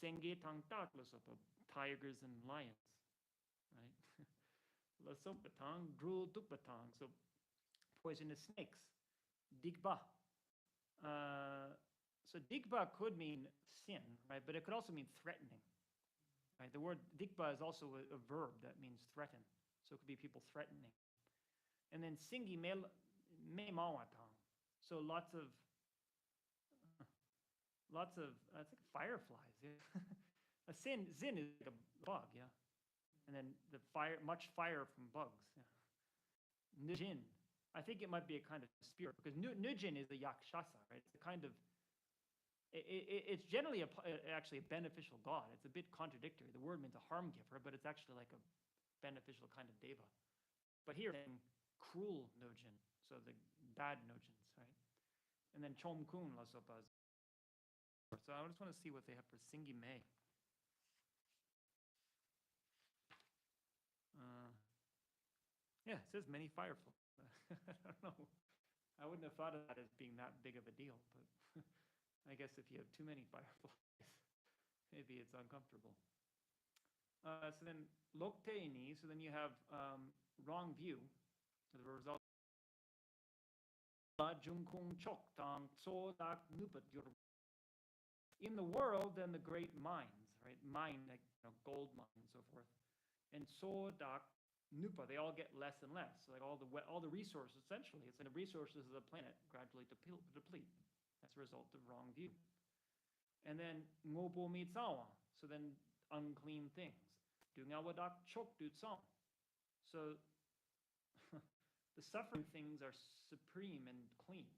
Senge tang taklasapa, tigers and lions. Right? Lasopatang, drool dupatang, so poisonous snakes. Digba. So digba could mean sin, right? But it could also mean threatening. Right? The word digba is also a verb that means threaten. So it could be people threatening. And then singi me mawatang. So lots of it's like fireflies. Yeah. A zin is like a bug, yeah. And then the fire, much fire from bugs. Yeah. Nujin. I think it might be a kind of spirit because Nujin is a yakshasa, right? It's a kind of it's generally actually a beneficial god. It's a bit contradictory. The word means a harm giver, but it's actually like a beneficial kind of deva. But here, cruel Nojin, so the bad Nojins, right? And then Chomkun La Sopas. So I just want to see what they have for Singi Mei. Yeah, it says many fireflies. I don't know. I wouldn't have thought of that as being that big of a deal, but I guess if you have too many fireflies, maybe it's uncomfortable. So then Lokteini, so then you have wrong view as a result. In the world, then the great mines, right? Mine, like gold mine and so forth. And sodak nupa, they all get less and less. So like all the resources, essentially, it's in the resources of the planet gradually deplete. That's a result of wrong view. And then ngobo mitsawa, so then unclean things. Dungawadak chok dutsam. So the suffering things are supreme and clean.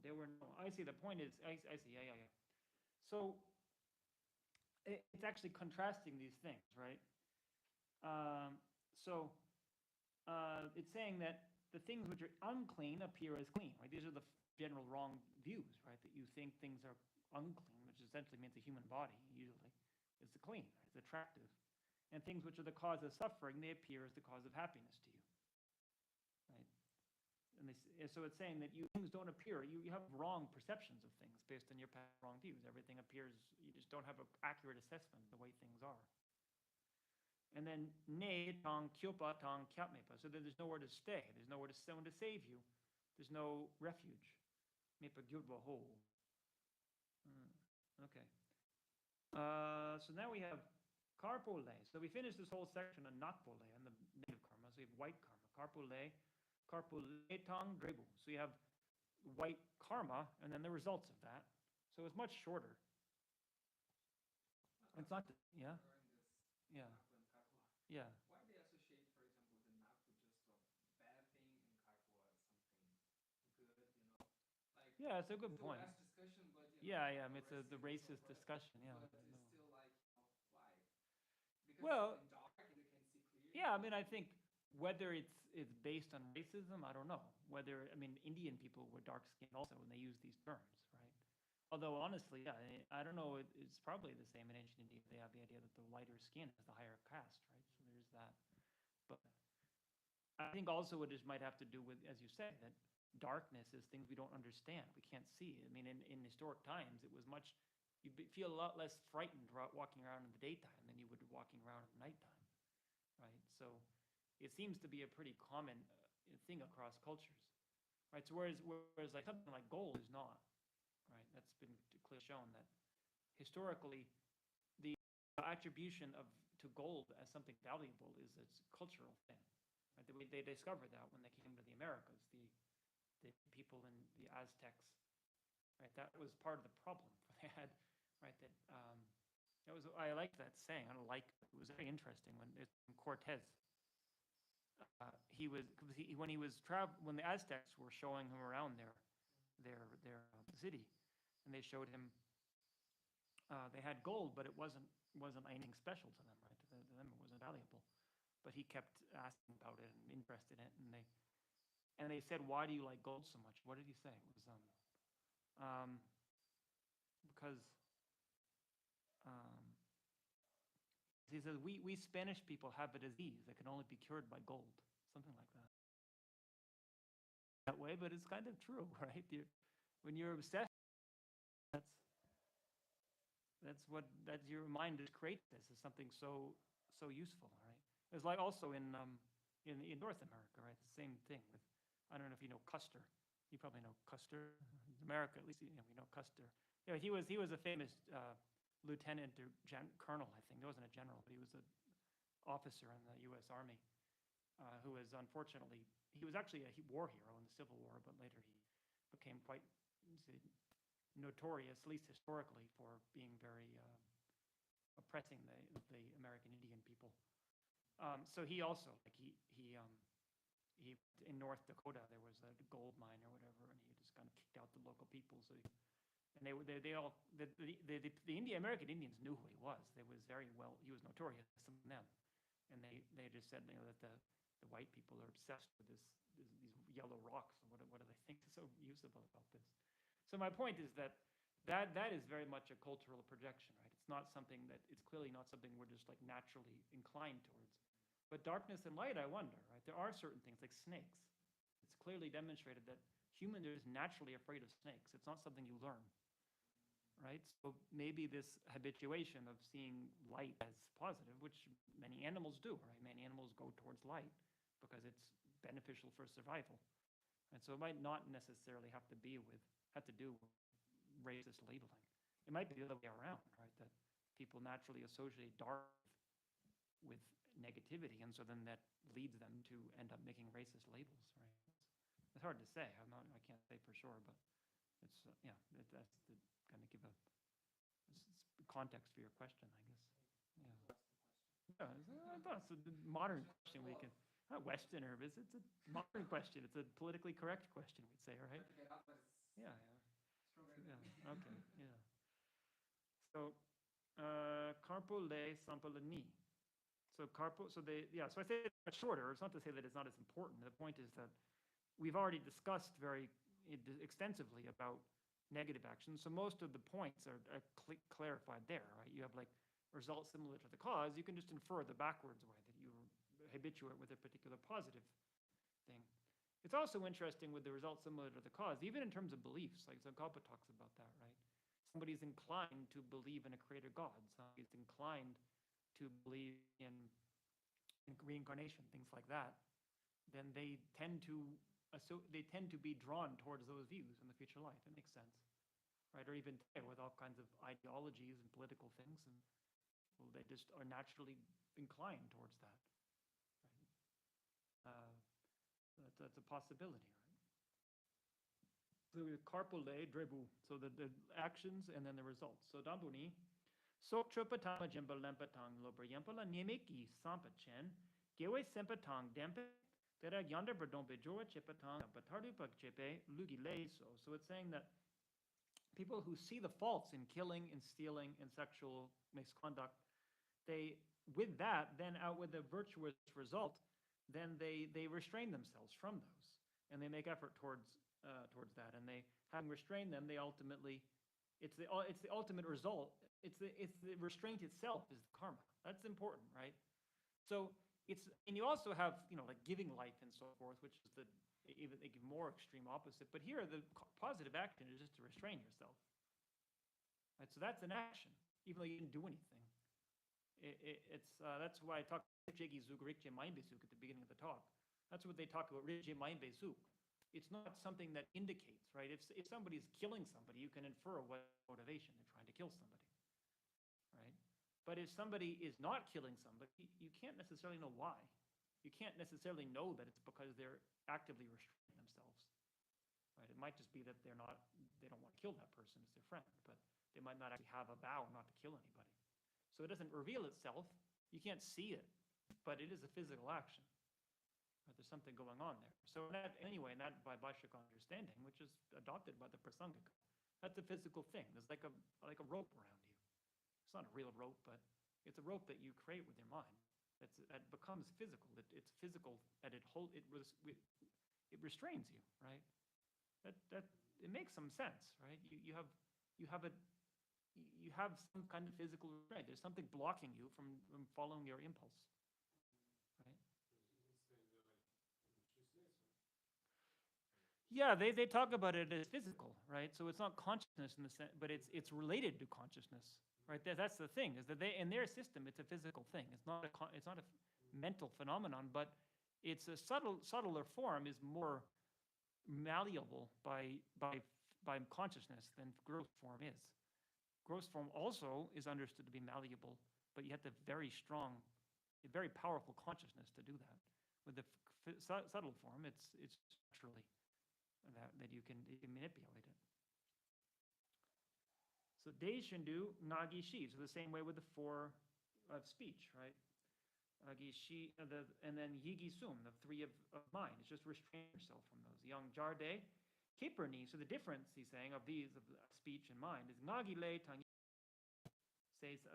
There were no. I see. The point is, I see. Yeah. So it's actually contrasting these things, right? So it's saying that the things which are unclean appear as clean, right? These are the general wrong views, right? That you think things are unclean, which essentially means the human body usually is the clean, right? It's attractive. And things which are the cause of suffering, they appear as the cause of happiness to you, right? And so it's saying that things don't appear. You have wrong perceptions of things based on your past wrong views. Everything appears, you just don't have an accurate assessment of the way things are. And then ne tang kyopa tang kyapmepa. So there's nowhere to stay. There's nowhere to someone to save you. There's no refuge. Mepa gyurba ho. Okay. So now we have karpole. So we finished this whole section on nakpole, on the negative karma. So we have white karma. Karpole tang drebu. So you have white karma and then the results of that. So it's much shorter. It's not, yeah? Yeah. Yeah. Why they associate, for example, the Naku just a bad thing and Kaikua something good, Like, yeah, it's a good point. It's a discussion, but yeah, I mean, it's the racist discussion. Yeah. But it's still like, why? Because well, in dark you can see clearly. Yeah, I mean, I think whether it's based on racism, I don't know. Whether, I mean, Indian people were dark skinned also when they use these terms, right? Although honestly, yeah, I don't know. It's probably the same in ancient India. They have the idea that the lighter skin is the higher caste, right? So there's that. But I think also it just might have to do with, as you say, that darkness is things we don't understand. We can't see. I mean, in historic times, it was much, feel a lot less frightened walking around in the daytime than you would walking around at nighttime, right? So it seems to be a pretty common thing across cultures, right? So whereas like something like gold is not, right? That's been clearly shown that historically the attribution of to gold as something valuable is its cultural thing. Right? They discovered that when they came to the Americas, the people in the Aztecs, right? That was part of the problem they had, right? That was I like that saying. I don't like it. It was very interesting when Cortez. He was when he was when the Aztecs were showing him around their city, and they showed him they had gold, but it wasn't anything special to them, right? To them, it wasn't valuable. But he kept asking about it and interested in it, and they said, "Why do you like gold so much?" What did he say? It was because um, he says we Spanish people have a disease that can only be cured by gold, something like that. That way, but it's kind of true, right? When you're obsessed, that's that your mind just creates this as something so useful, right? It's like also in North America, right? The same thing with I don't know if you know Custer. You probably know Custer. In America, at least we know Custer. Yeah, he was a famous lieutenant or colonel, I think. He wasn't a general, but he was an officer in the U.S. Army who was unfortunately he was actually a war hero in the Civil War, but later he became quite notorious, at least historically, for being very oppressing the American Indian people. So he also like he in North Dakota there was a gold mine or whatever, and he just kind of kicked out the local people. So and they all the American Indians knew who he was. They was very well. He was notorious among them, and they just said that the white people are obsessed with these yellow rocks. What do they think is so usable about this? So my point is that is very much a cultural projection, right? It's not something it's clearly not something we're just like naturally inclined towards. But darkness and light, I wonder, right? There are certain things like snakes. It's clearly demonstrated that humans are just naturally afraid of snakes. It's not something you learn, right? So maybe this habituation of seeing light as positive, which many animals do, right? Many animals go towards light because it's beneficial for survival. And so it might not necessarily have to do with racist labeling. It might be the other way around, right? That people naturally associate dark with negativity, and so then that leads them to end up making racist labels, right? It's hard to say. I can't say for sure, but it's that's to kind of give a context for your question, I guess. Yeah. I thought it's a modern question. We can not Western or it's a modern question. It's a politically correct question, we'd say, right? Yeah. Yeah. Okay. Yeah. So, carpo le sampo le ni. So carpo. So So I say it's much shorter. It's not to say that it's not as important. The point is that we've already discussed very extensively about negative actions. So most of the points are clarified there, right? You have like results similar to the cause. You can just infer the backwards way that you habituate with a particular positive thing. It's also interesting with the results similar to the cause, even in terms of beliefs. Like Tsongkhapa talks about that, right? Somebody's inclined to believe in a creator God. Somebody's inclined to believe in reincarnation, things like that. Then they tend to be drawn towards those views in the future life. It makes sense, right? Or even today with all kinds of ideologies and political things, and well, they just are naturally inclined towards that. Right? That's a possibility, right? So carpole drebu, so the actions and then the results. So dambuni, sokchopatama jimbalambatang lobrayempala niemeki sampachen, gewe sempatang dempe. So it's saying that people who see the faults in killing and stealing and sexual misconduct, they with that then out with a virtuous result, then they restrain themselves from those, and they make effort towards that, and they having restrained them, they ultimately It's the ultimate result. It's the restraint itself is the karma. That's important, right? So and you also have, like giving life and so forth, which is the even a more extreme opposite. But here, the positive action is just to restrain yourself, right? So that's an action, even though you didn't do anything. That's why I talked Jiggy Zug, Rikje Mindbesuk at the beginning of the talk. That's what they talk about, Rikje Mindbesuk. It's not something that indicates, right? If somebody's killing somebody, you can infer what motivation they're trying to kill somebody, right? But if somebody is not killing somebody, you can't necessarily know why. You can't necessarily know that it's because they're actively restraining themselves, right? It might just be that they don't want to kill that person as their friend, but they might not actually have a vow not to kill anybody. So it doesn't reveal itself. You can't see it, but it is a physical action. Right? There's something going on there. So anyway, in that Vaibhashika understanding, which is adopted by the Prasangika, that's a physical thing. There's like a rope around you. It's not a real rope, but it's a rope that you create with your mind. That becomes physical. It's physical, and it restrains you, right? That it makes some sense, right? You have some kind of physical restraint. There's something blocking you from following your impulse, right? Yeah, they talk about it as physical, right? So it's not consciousness in the sense, but it's related to consciousness, right? That's the thing, is that they in their system it's a physical thing. It's not a mental phenomenon, but it's a subtler form is more malleable by consciousness than gross form is. Gross form also is understood to be malleable, but you have to very strong, a very powerful consciousness to do that. With the subtle form, it's naturally that you can manipulate it. So Deishindu, Nagi Shi. So the same way with the four of speech, right? Nagi Shi, and then Yigi Sum, the three of mind. It's just restrain yourself from those. Yang Jarde, Kiperni. So the difference, he's saying, of these, of speech and mind, is Nagi Le Tangi.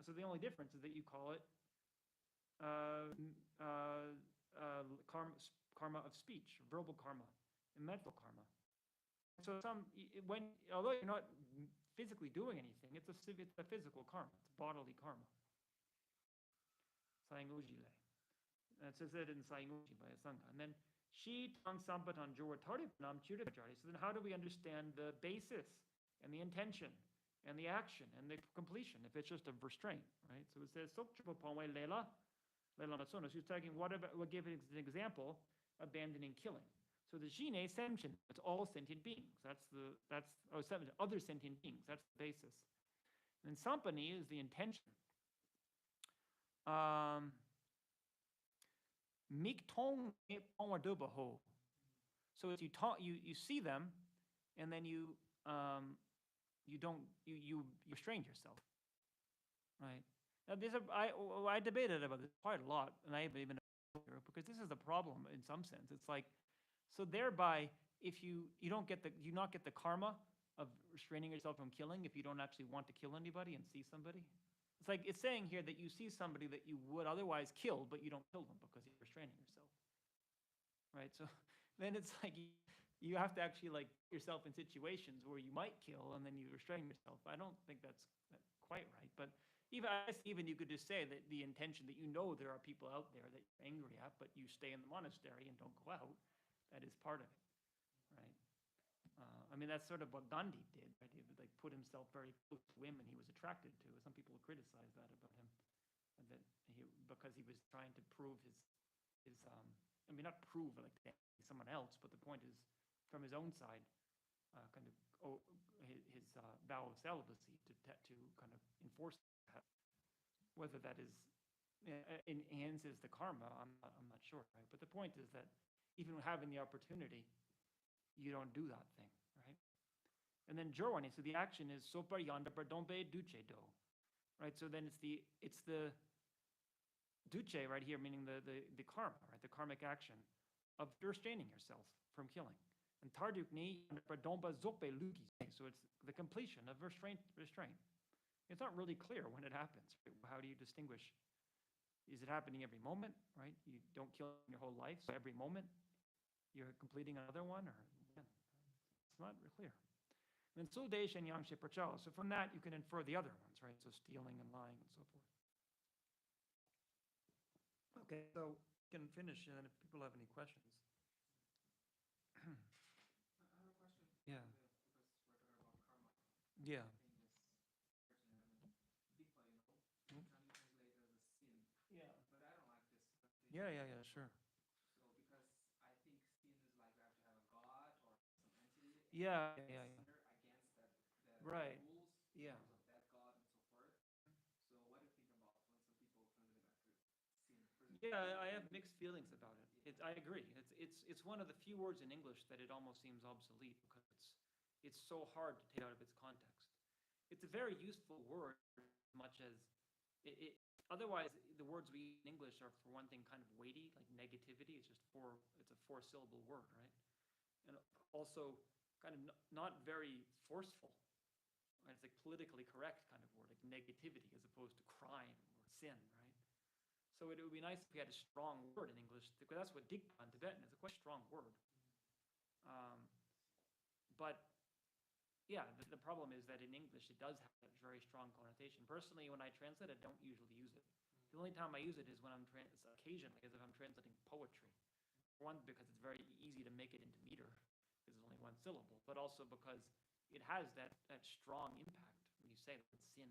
So the only difference is that you call it karma of speech, verbal karma, and mental karma. So although you're not physically doing anything, it's a physical karma. It's bodily karma. Saingujile. It says that in Sainguji by a Sangha. And then Shi Tang Sampatan Jurataripnam Chirapajari. So then how do we understand the basis and the intention and the action and the completion if it's just a restraint, right? So it says Sokchupapongwe Lela Natsuno. So he's talking we'll give an example, abandoning killing. So the Jine Semshin, it's all sentient beings. Other sentient beings. That's the basis. And Sampani is the intention. Miktong Pongwadubaho. So if you see them, and then you restrain yourself, right? Now I debated about this quite a lot, and I haven't even because this is the problem in some sense. It's like, so thereby, if you not get the karma of restraining yourself from killing if you don't actually want to kill anybody and see somebody. It's like it's saying here that you see somebody that you would otherwise kill, but you don't kill them because you're restraining yourself, right? So then it's like you have to actually like put yourself in situations where you might kill and then you restrain yourself. I don't think that's quite right, but even you could just say that the intention that there are people out there that you're angry at, but you stay in the monastery and don't go out. That is part of it, right? I mean, that's sort of what Gandhi did, right? He would like put himself very close to women he was attracted to. Some people criticize that about him, because he was trying to prove his not prove like someone else, but the point is, from his own side, kind of his vow of celibacy to kind of enforce that. Whether that is enhances the karma, I'm not sure, right? But the point is that even having the opportunity, you don't do that thing, right? And then Jorwani, so the action is sopar yanda pardombe duce do, right? So then it's the duce right here, meaning the karma, right? The karmic action of restraining yourself from killing. And tardukni pardomba zope lugi, so it's the completion of restraint. It's not really clear when it happens. Right? How do you distinguish? Is it happening every moment, right? You don't kill your whole life, so every moment you're completing another one, or it's not clear. And then 苏得咸阳是不照. So from that, you can infer the other ones, right? So stealing and lying and so forth. Okay, so we can finish, and then if people have any questions. I have a question. Yeah. Because we're talking about karma. Yeah. I think it's Vikpa, Hmm? Chinese translate as a sin. Yeah. But I don't like this translation. Yeah, sure. So because I think sin is like you have to have a god or some entity and Yeah. sinner against that Right. rules in Yeah. terms of that god and so forth. So what do you think about when some people translate it back to sin? Yeah, I have mixed feelings about it. I agree. It's one of the few words in English that it almost seems obsolete because it's so hard to take out of its context. It's a very useful word, as much as it otherwise the words we use in English are, for one thing, kind of weighty, like negativity. It's a four-syllable word, right? And also kind of not very forceful. Right? It's like politically correct kind of word, like negativity as opposed to crime or sin, right? So it would be nice if we had a strong word in English, because that's what Digpa in Tibetan is, a quite strong word. Um, but yeah, the problem is that in English it does have a very strong connotation. Personally, when I translate, I don't usually use it. The only time I use it is when occasionally, as if I'm translating poetry. One, because it's very easy to make it into meter, because it's only one syllable, but also because it has that strong impact when you say the word sin,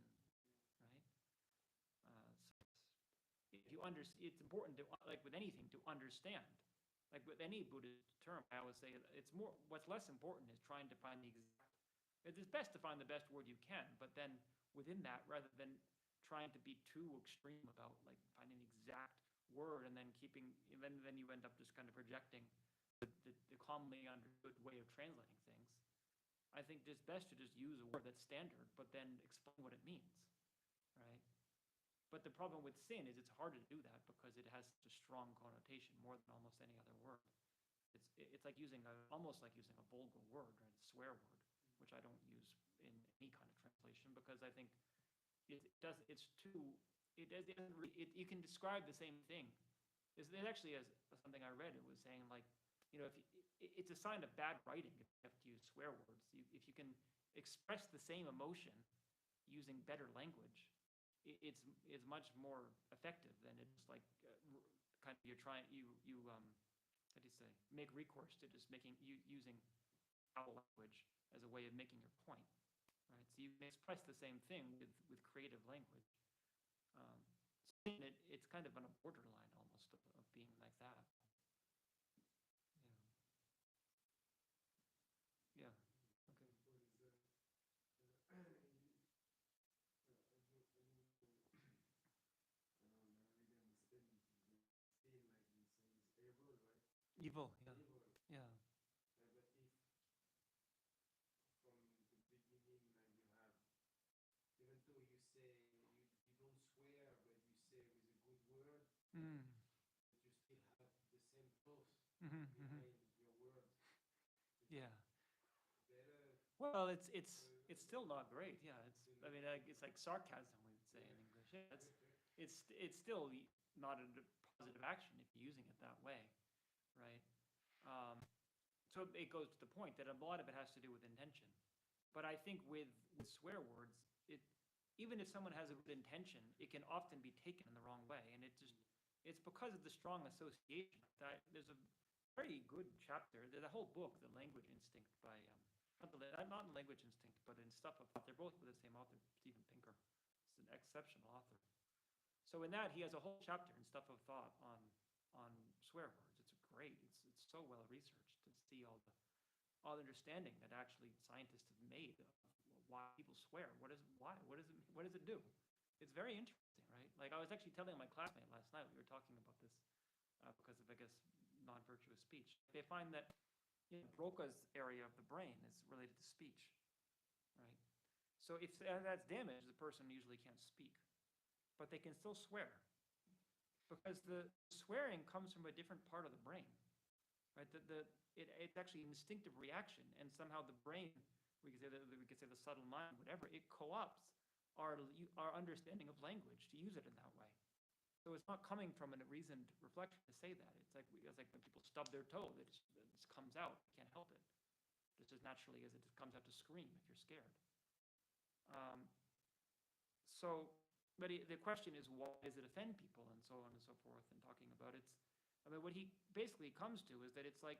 right? It's important to, like with anything, to understand. Like with any Buddhist term, I always say it's more. What's less important is trying to find the exact. It's best to find the best word you can, but then within that, rather than trying to be too extreme about like finding the exact word and then then you end up just kind of projecting the commonly understood way of translating things. I think it's best to just use a word that's standard, but then explain what it means, right? But the problem with sin is it's hard to do that because it has such a strong connotation, more than almost any other word. It's like almost like using a vulgar word, right? A swear word, which I don't use in any kind of translation because I think you can describe the same thing. It actually is something I read. It was saying like, it's a sign of bad writing if you have to use swear words. If you can express the same emotion using better language, it's much more effective than it's like kind of how do you say, make recourse to just using foul language as a way of making your point, right? So you can express the same thing with creative language. Um, so it's kind of on a borderline almost of being like that. Yeah. Yeah. Evil. Yeah. Yeah. But if from the beginning, like you have, even though you say you don't swear, but you say with a good word, Mm. but you still have the same thought Mm-hmm, behind your word. Yeah. Better. Well, it's still not great. Yeah. I mean, it's like sarcasm we would say in English. Yeah. It's still not a positive action if you're using it that way, right? So it goes to the point that a lot of it has to do with intention. But I think with swear words, even if someone has a good intention, it can often be taken in the wrong way, and it's because of the strong association. That there's a very good chapter. There's a whole book, The Language Instinct, by not in Language Instinct, but in Stuff of Thought. They're both by the same author, Steven Pinker. It's an exceptional author. So in that, he has a whole chapter in Stuff of Thought on swear words. It's great. It's so well researched to see all the understanding that actually scientists have made of why people swear. Why? What does it do? It's very interesting, right? Like I was actually telling my classmate last night, we were talking about this because of, I guess, non-virtuous speech. They find that Broca's area of the brain is related to speech, right? So if that's damaged, the person usually can't speak, but they can still swear because the swearing comes from a different part of the brain, right? It's actually an instinctive reaction, and somehow the brain, we could say the subtle mind, whatever, it co-opts our understanding of language to use it in that way. So it's not coming from a reasoned reflection to say that. It's like when people stub their toe, it just comes out. You can't help it. just as naturally as it comes out to scream if you're scared. Um, so, but the question is, why does it offend people, and so on and so forth, and talking about it. I mean, what he basically comes to is that it's like,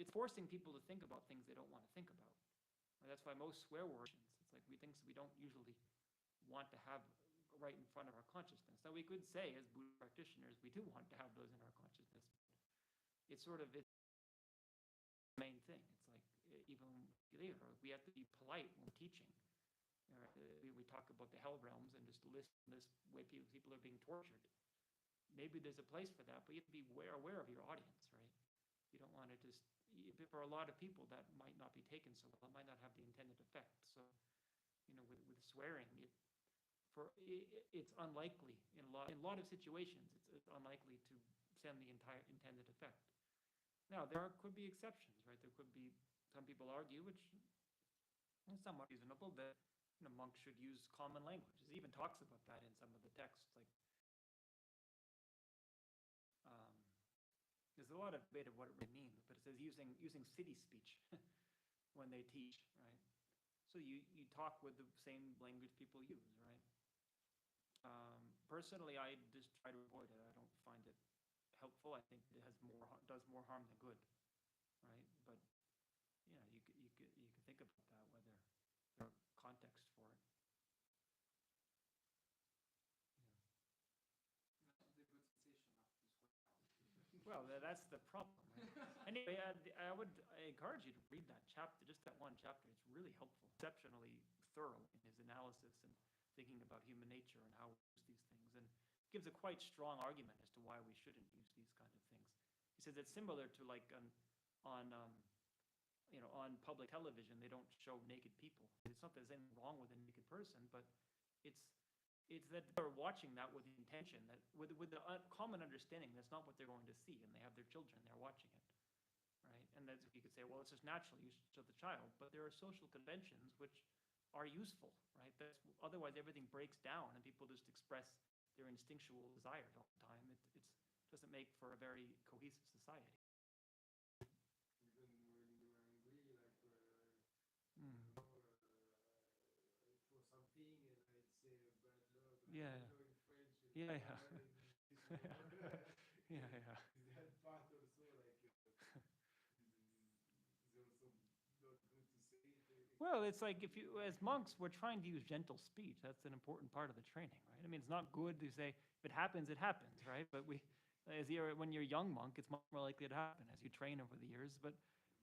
it's forcing people to think about things they don't want to think about. And that's why most swear words, it's like things we don't usually want to have right in front of our consciousness. Now we could say, as Buddhist practitioners, we do want to have those in our consciousness. It's sort of it's the main thing. It's like, even later, we have to be polite when teaching. We talk about the hell realms and just list this way people are being tortured. Maybe there's a place for that, but you have to be aware of your audience, right? You don't want to just, for a lot of people that might not be taken so well, it might not have the intended effect. So, with swearing, it's unlikely in a lot of situations. It's unlikely to send the entire intended effect. Now could be exceptions, right? There could be some people argue, which is somewhat reasonable, that monks should use common language. It even talks about that in some of the texts. Like, there's a lot of debate of what it really means, but it says using city speech when they teach, right? So you talk with the same language people use, right? Personally, I just try to avoid it. I don't find it helpful. I think it does more harm than good, right? But you can think about that, whether there's context for it. Well, that's the problem. Right? Anyway, I encourage you to read that chapter, just that one chapter. It's really helpful, exceptionally thorough in his analysis and thinking about human nature and how we use these things, and gives a quite strong argument as to why we shouldn't use these kind of things. He says it's similar to like on public television, they don't show naked people. It's not that there's anything wrong with a naked person, but it's that they're watching that with the intention, that with the common understanding that's not what they're going to see, and they have their children there watching it, right? And that's, you could say, well, it's just natural use of the child, but there are social conventions which are useful, right? Otherwise everything breaks down and people just express their instinctual desires all the time. It doesn't make for a very cohesive society. Even when you're angry, like for something, and I'd say a bad love, like, Yeah. in French. Yeah. Yeah. Yeah. That part also, like, is also not good to say it. Well, it's like as monks, we're trying to use gentle speech. That's an important part of the training, right? I mean, it's not good to say, if it happens, right? But when you're a young monk, it's much more likely to happen as you train over the years. But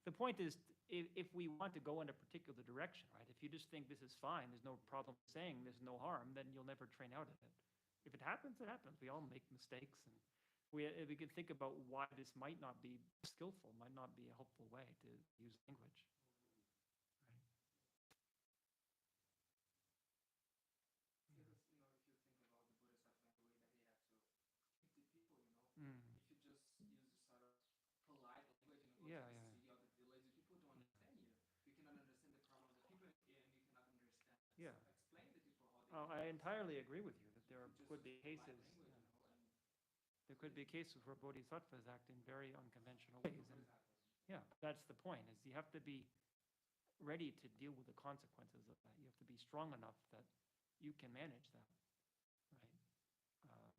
the point is, if we want to go in a particular direction, right? If you just think this is fine, there's no problem saying there's no harm, then you'll never train out of it. If it happens, it happens. We all make mistakes, and we can think about why this might not be skillful, might not be a helpful way to use language. If you just use this sort of polite language and Yeah. see the other villages, people don't understand you. You cannot understand the problem of the people, and you cannot understand. Yeah. Explain to people how they. I entirely agree with you that there could be cases. There could be cases where bodhisattvas act in very unconventional ways, and that's the point. Is you have to be ready to deal with the consequences of that. You have to be strong enough that you can manage that, right?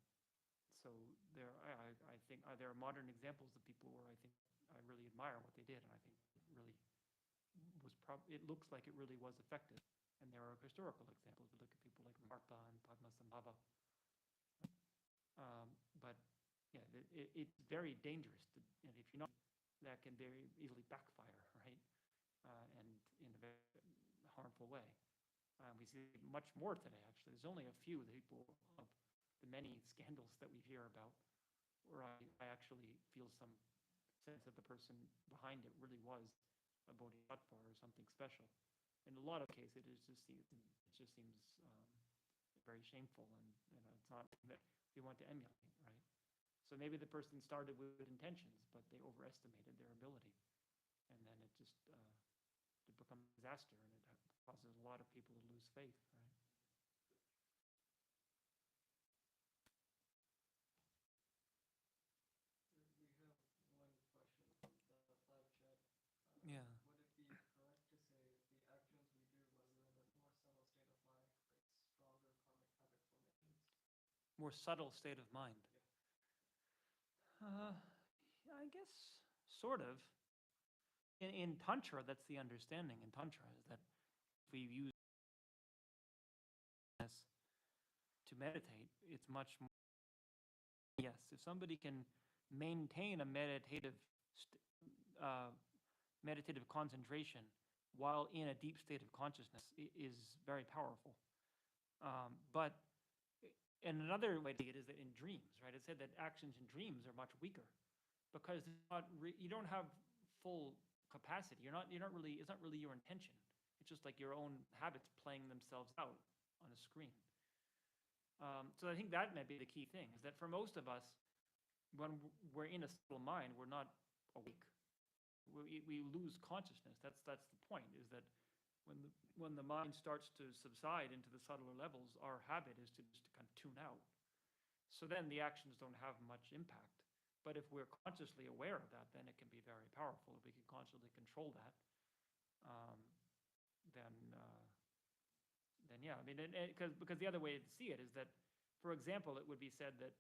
So I think there are modern examples of people where I think I really admire what they did, and I think it really it looks like it really was effective. And there are historical examples. We look at people like Marpa and Padmasambhava. But yeah, it's very dangerous. And if you're not, that can very easily backfire, right? And in a very harmful way. We see much more today, actually. There's only a few people of the many scandals that we hear about where I actually feel some sense that the person behind it really was a bodhisattva or something special. In a lot of cases, it just seems very shameful, and it's not that we want to emulate, right? So maybe the person started with good intentions, but they overestimated their ability, and then it just it becomes a disaster, and it causes a lot of people to lose faith, right? We have one question from the live chat. Yeah. Would it be correct more subtle state of mind. I guess sort of. In Tantra, that's the understanding in Tantra, is that if we use this to meditate, it's much more. Yes, if somebody can maintain a meditative concentration while in a deep state of consciousness is very powerful. But and another way to see it is that in dreams, right? It said that actions in dreams are much weaker because you don't have full capacity. You're not really. It's not really your intention. It's just like your own habits playing themselves out on a screen. So I think that may be the key thing, is that for most of us, when we're in a subtle mind, we're not awake. We lose consciousness. That's the point, is that when the mind starts to subside into the subtler levels, our habit is to just kind of tune out. So then the actions don't have much impact. But if we're consciously aware of that, then it can be very powerful. If we can consciously control that, then yeah. I mean, because the other way to see it is that, for example, it would be said that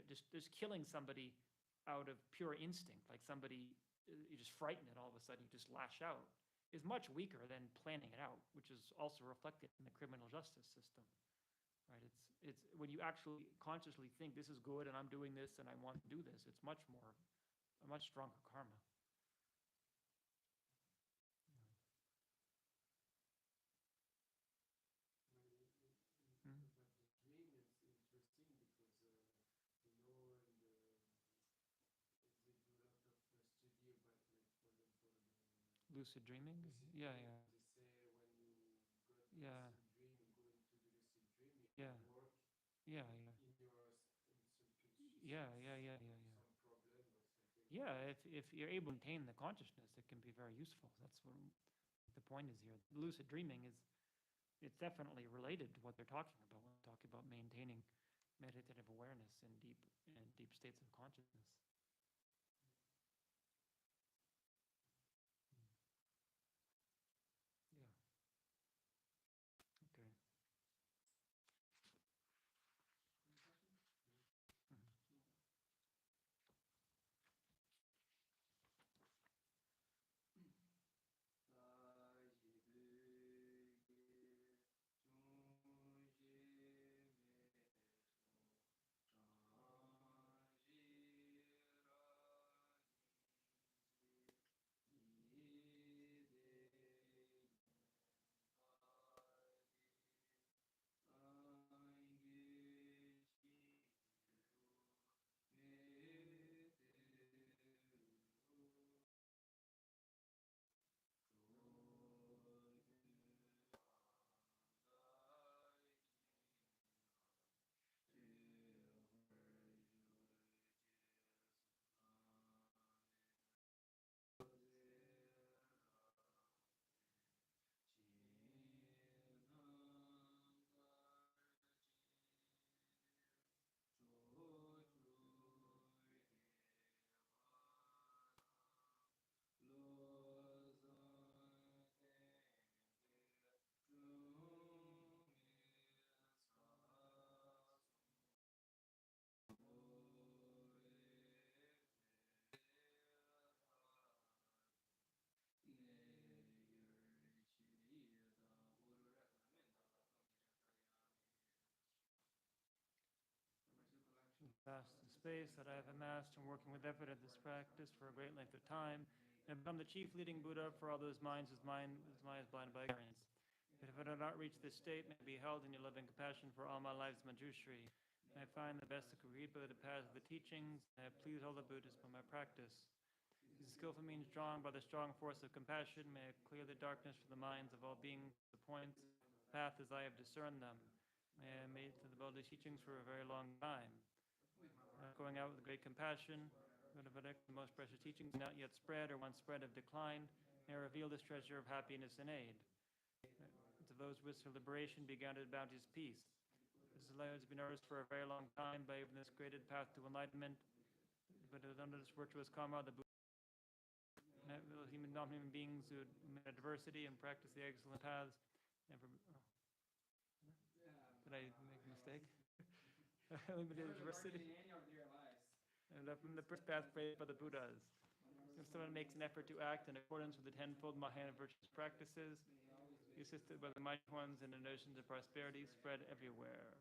just killing somebody out of pure instinct, like somebody you just frighten it all of a sudden, you just lash out, is much weaker than planning it out, which is also reflected in the criminal justice system. Right? It's when you actually consciously think this is good and I'm doing this and I want to do this, it's a much stronger karma. Lucid dreaming? Yeah. Yeah. Yeah. Yeah. Yeah. Yeah, if you're able to maintain the consciousness, it can be very useful. That's what the point is here. Lucid dreaming it's definitely related to what they're talking about when they talk about maintaining meditative awareness in deep states of consciousness. Vast space that I have amassed and working with effort at this practice for a great length of time, and become the chief leading Buddha for all those minds whose mind is blinded by ignorance. But if I do not reach this state, may I be held in your loving compassion for all my lives, Manjushri. May I find the best Kripa, the path of the teachings, may I please all the Buddhas by my practice. This skillful means strong by the strong force of compassion, may I clear the darkness from the minds of all beings, the points, path as I have discerned them. May I made to the Buddha's teachings for a very long time. Going out with great compassion, the most precious teachings not yet spread or once spread have declined, may reveal this treasure of happiness and aid. To those who wish for liberation, be granted bounteous peace. This has been nourished for a very long time by even this graded path to enlightenment. But under this virtuous karma, the Buddha, non-human beings who admit diversity and practice the excellent paths. Did I make a mistake? limited Never diversity. bargaining any of their lives. And from the first path praised by the Buddhas. If someone makes an effort to act in accordance with the tenfold Mahayana virtuous practices, he assisted by the mighty ones, and the notions of prosperity spread everywhere.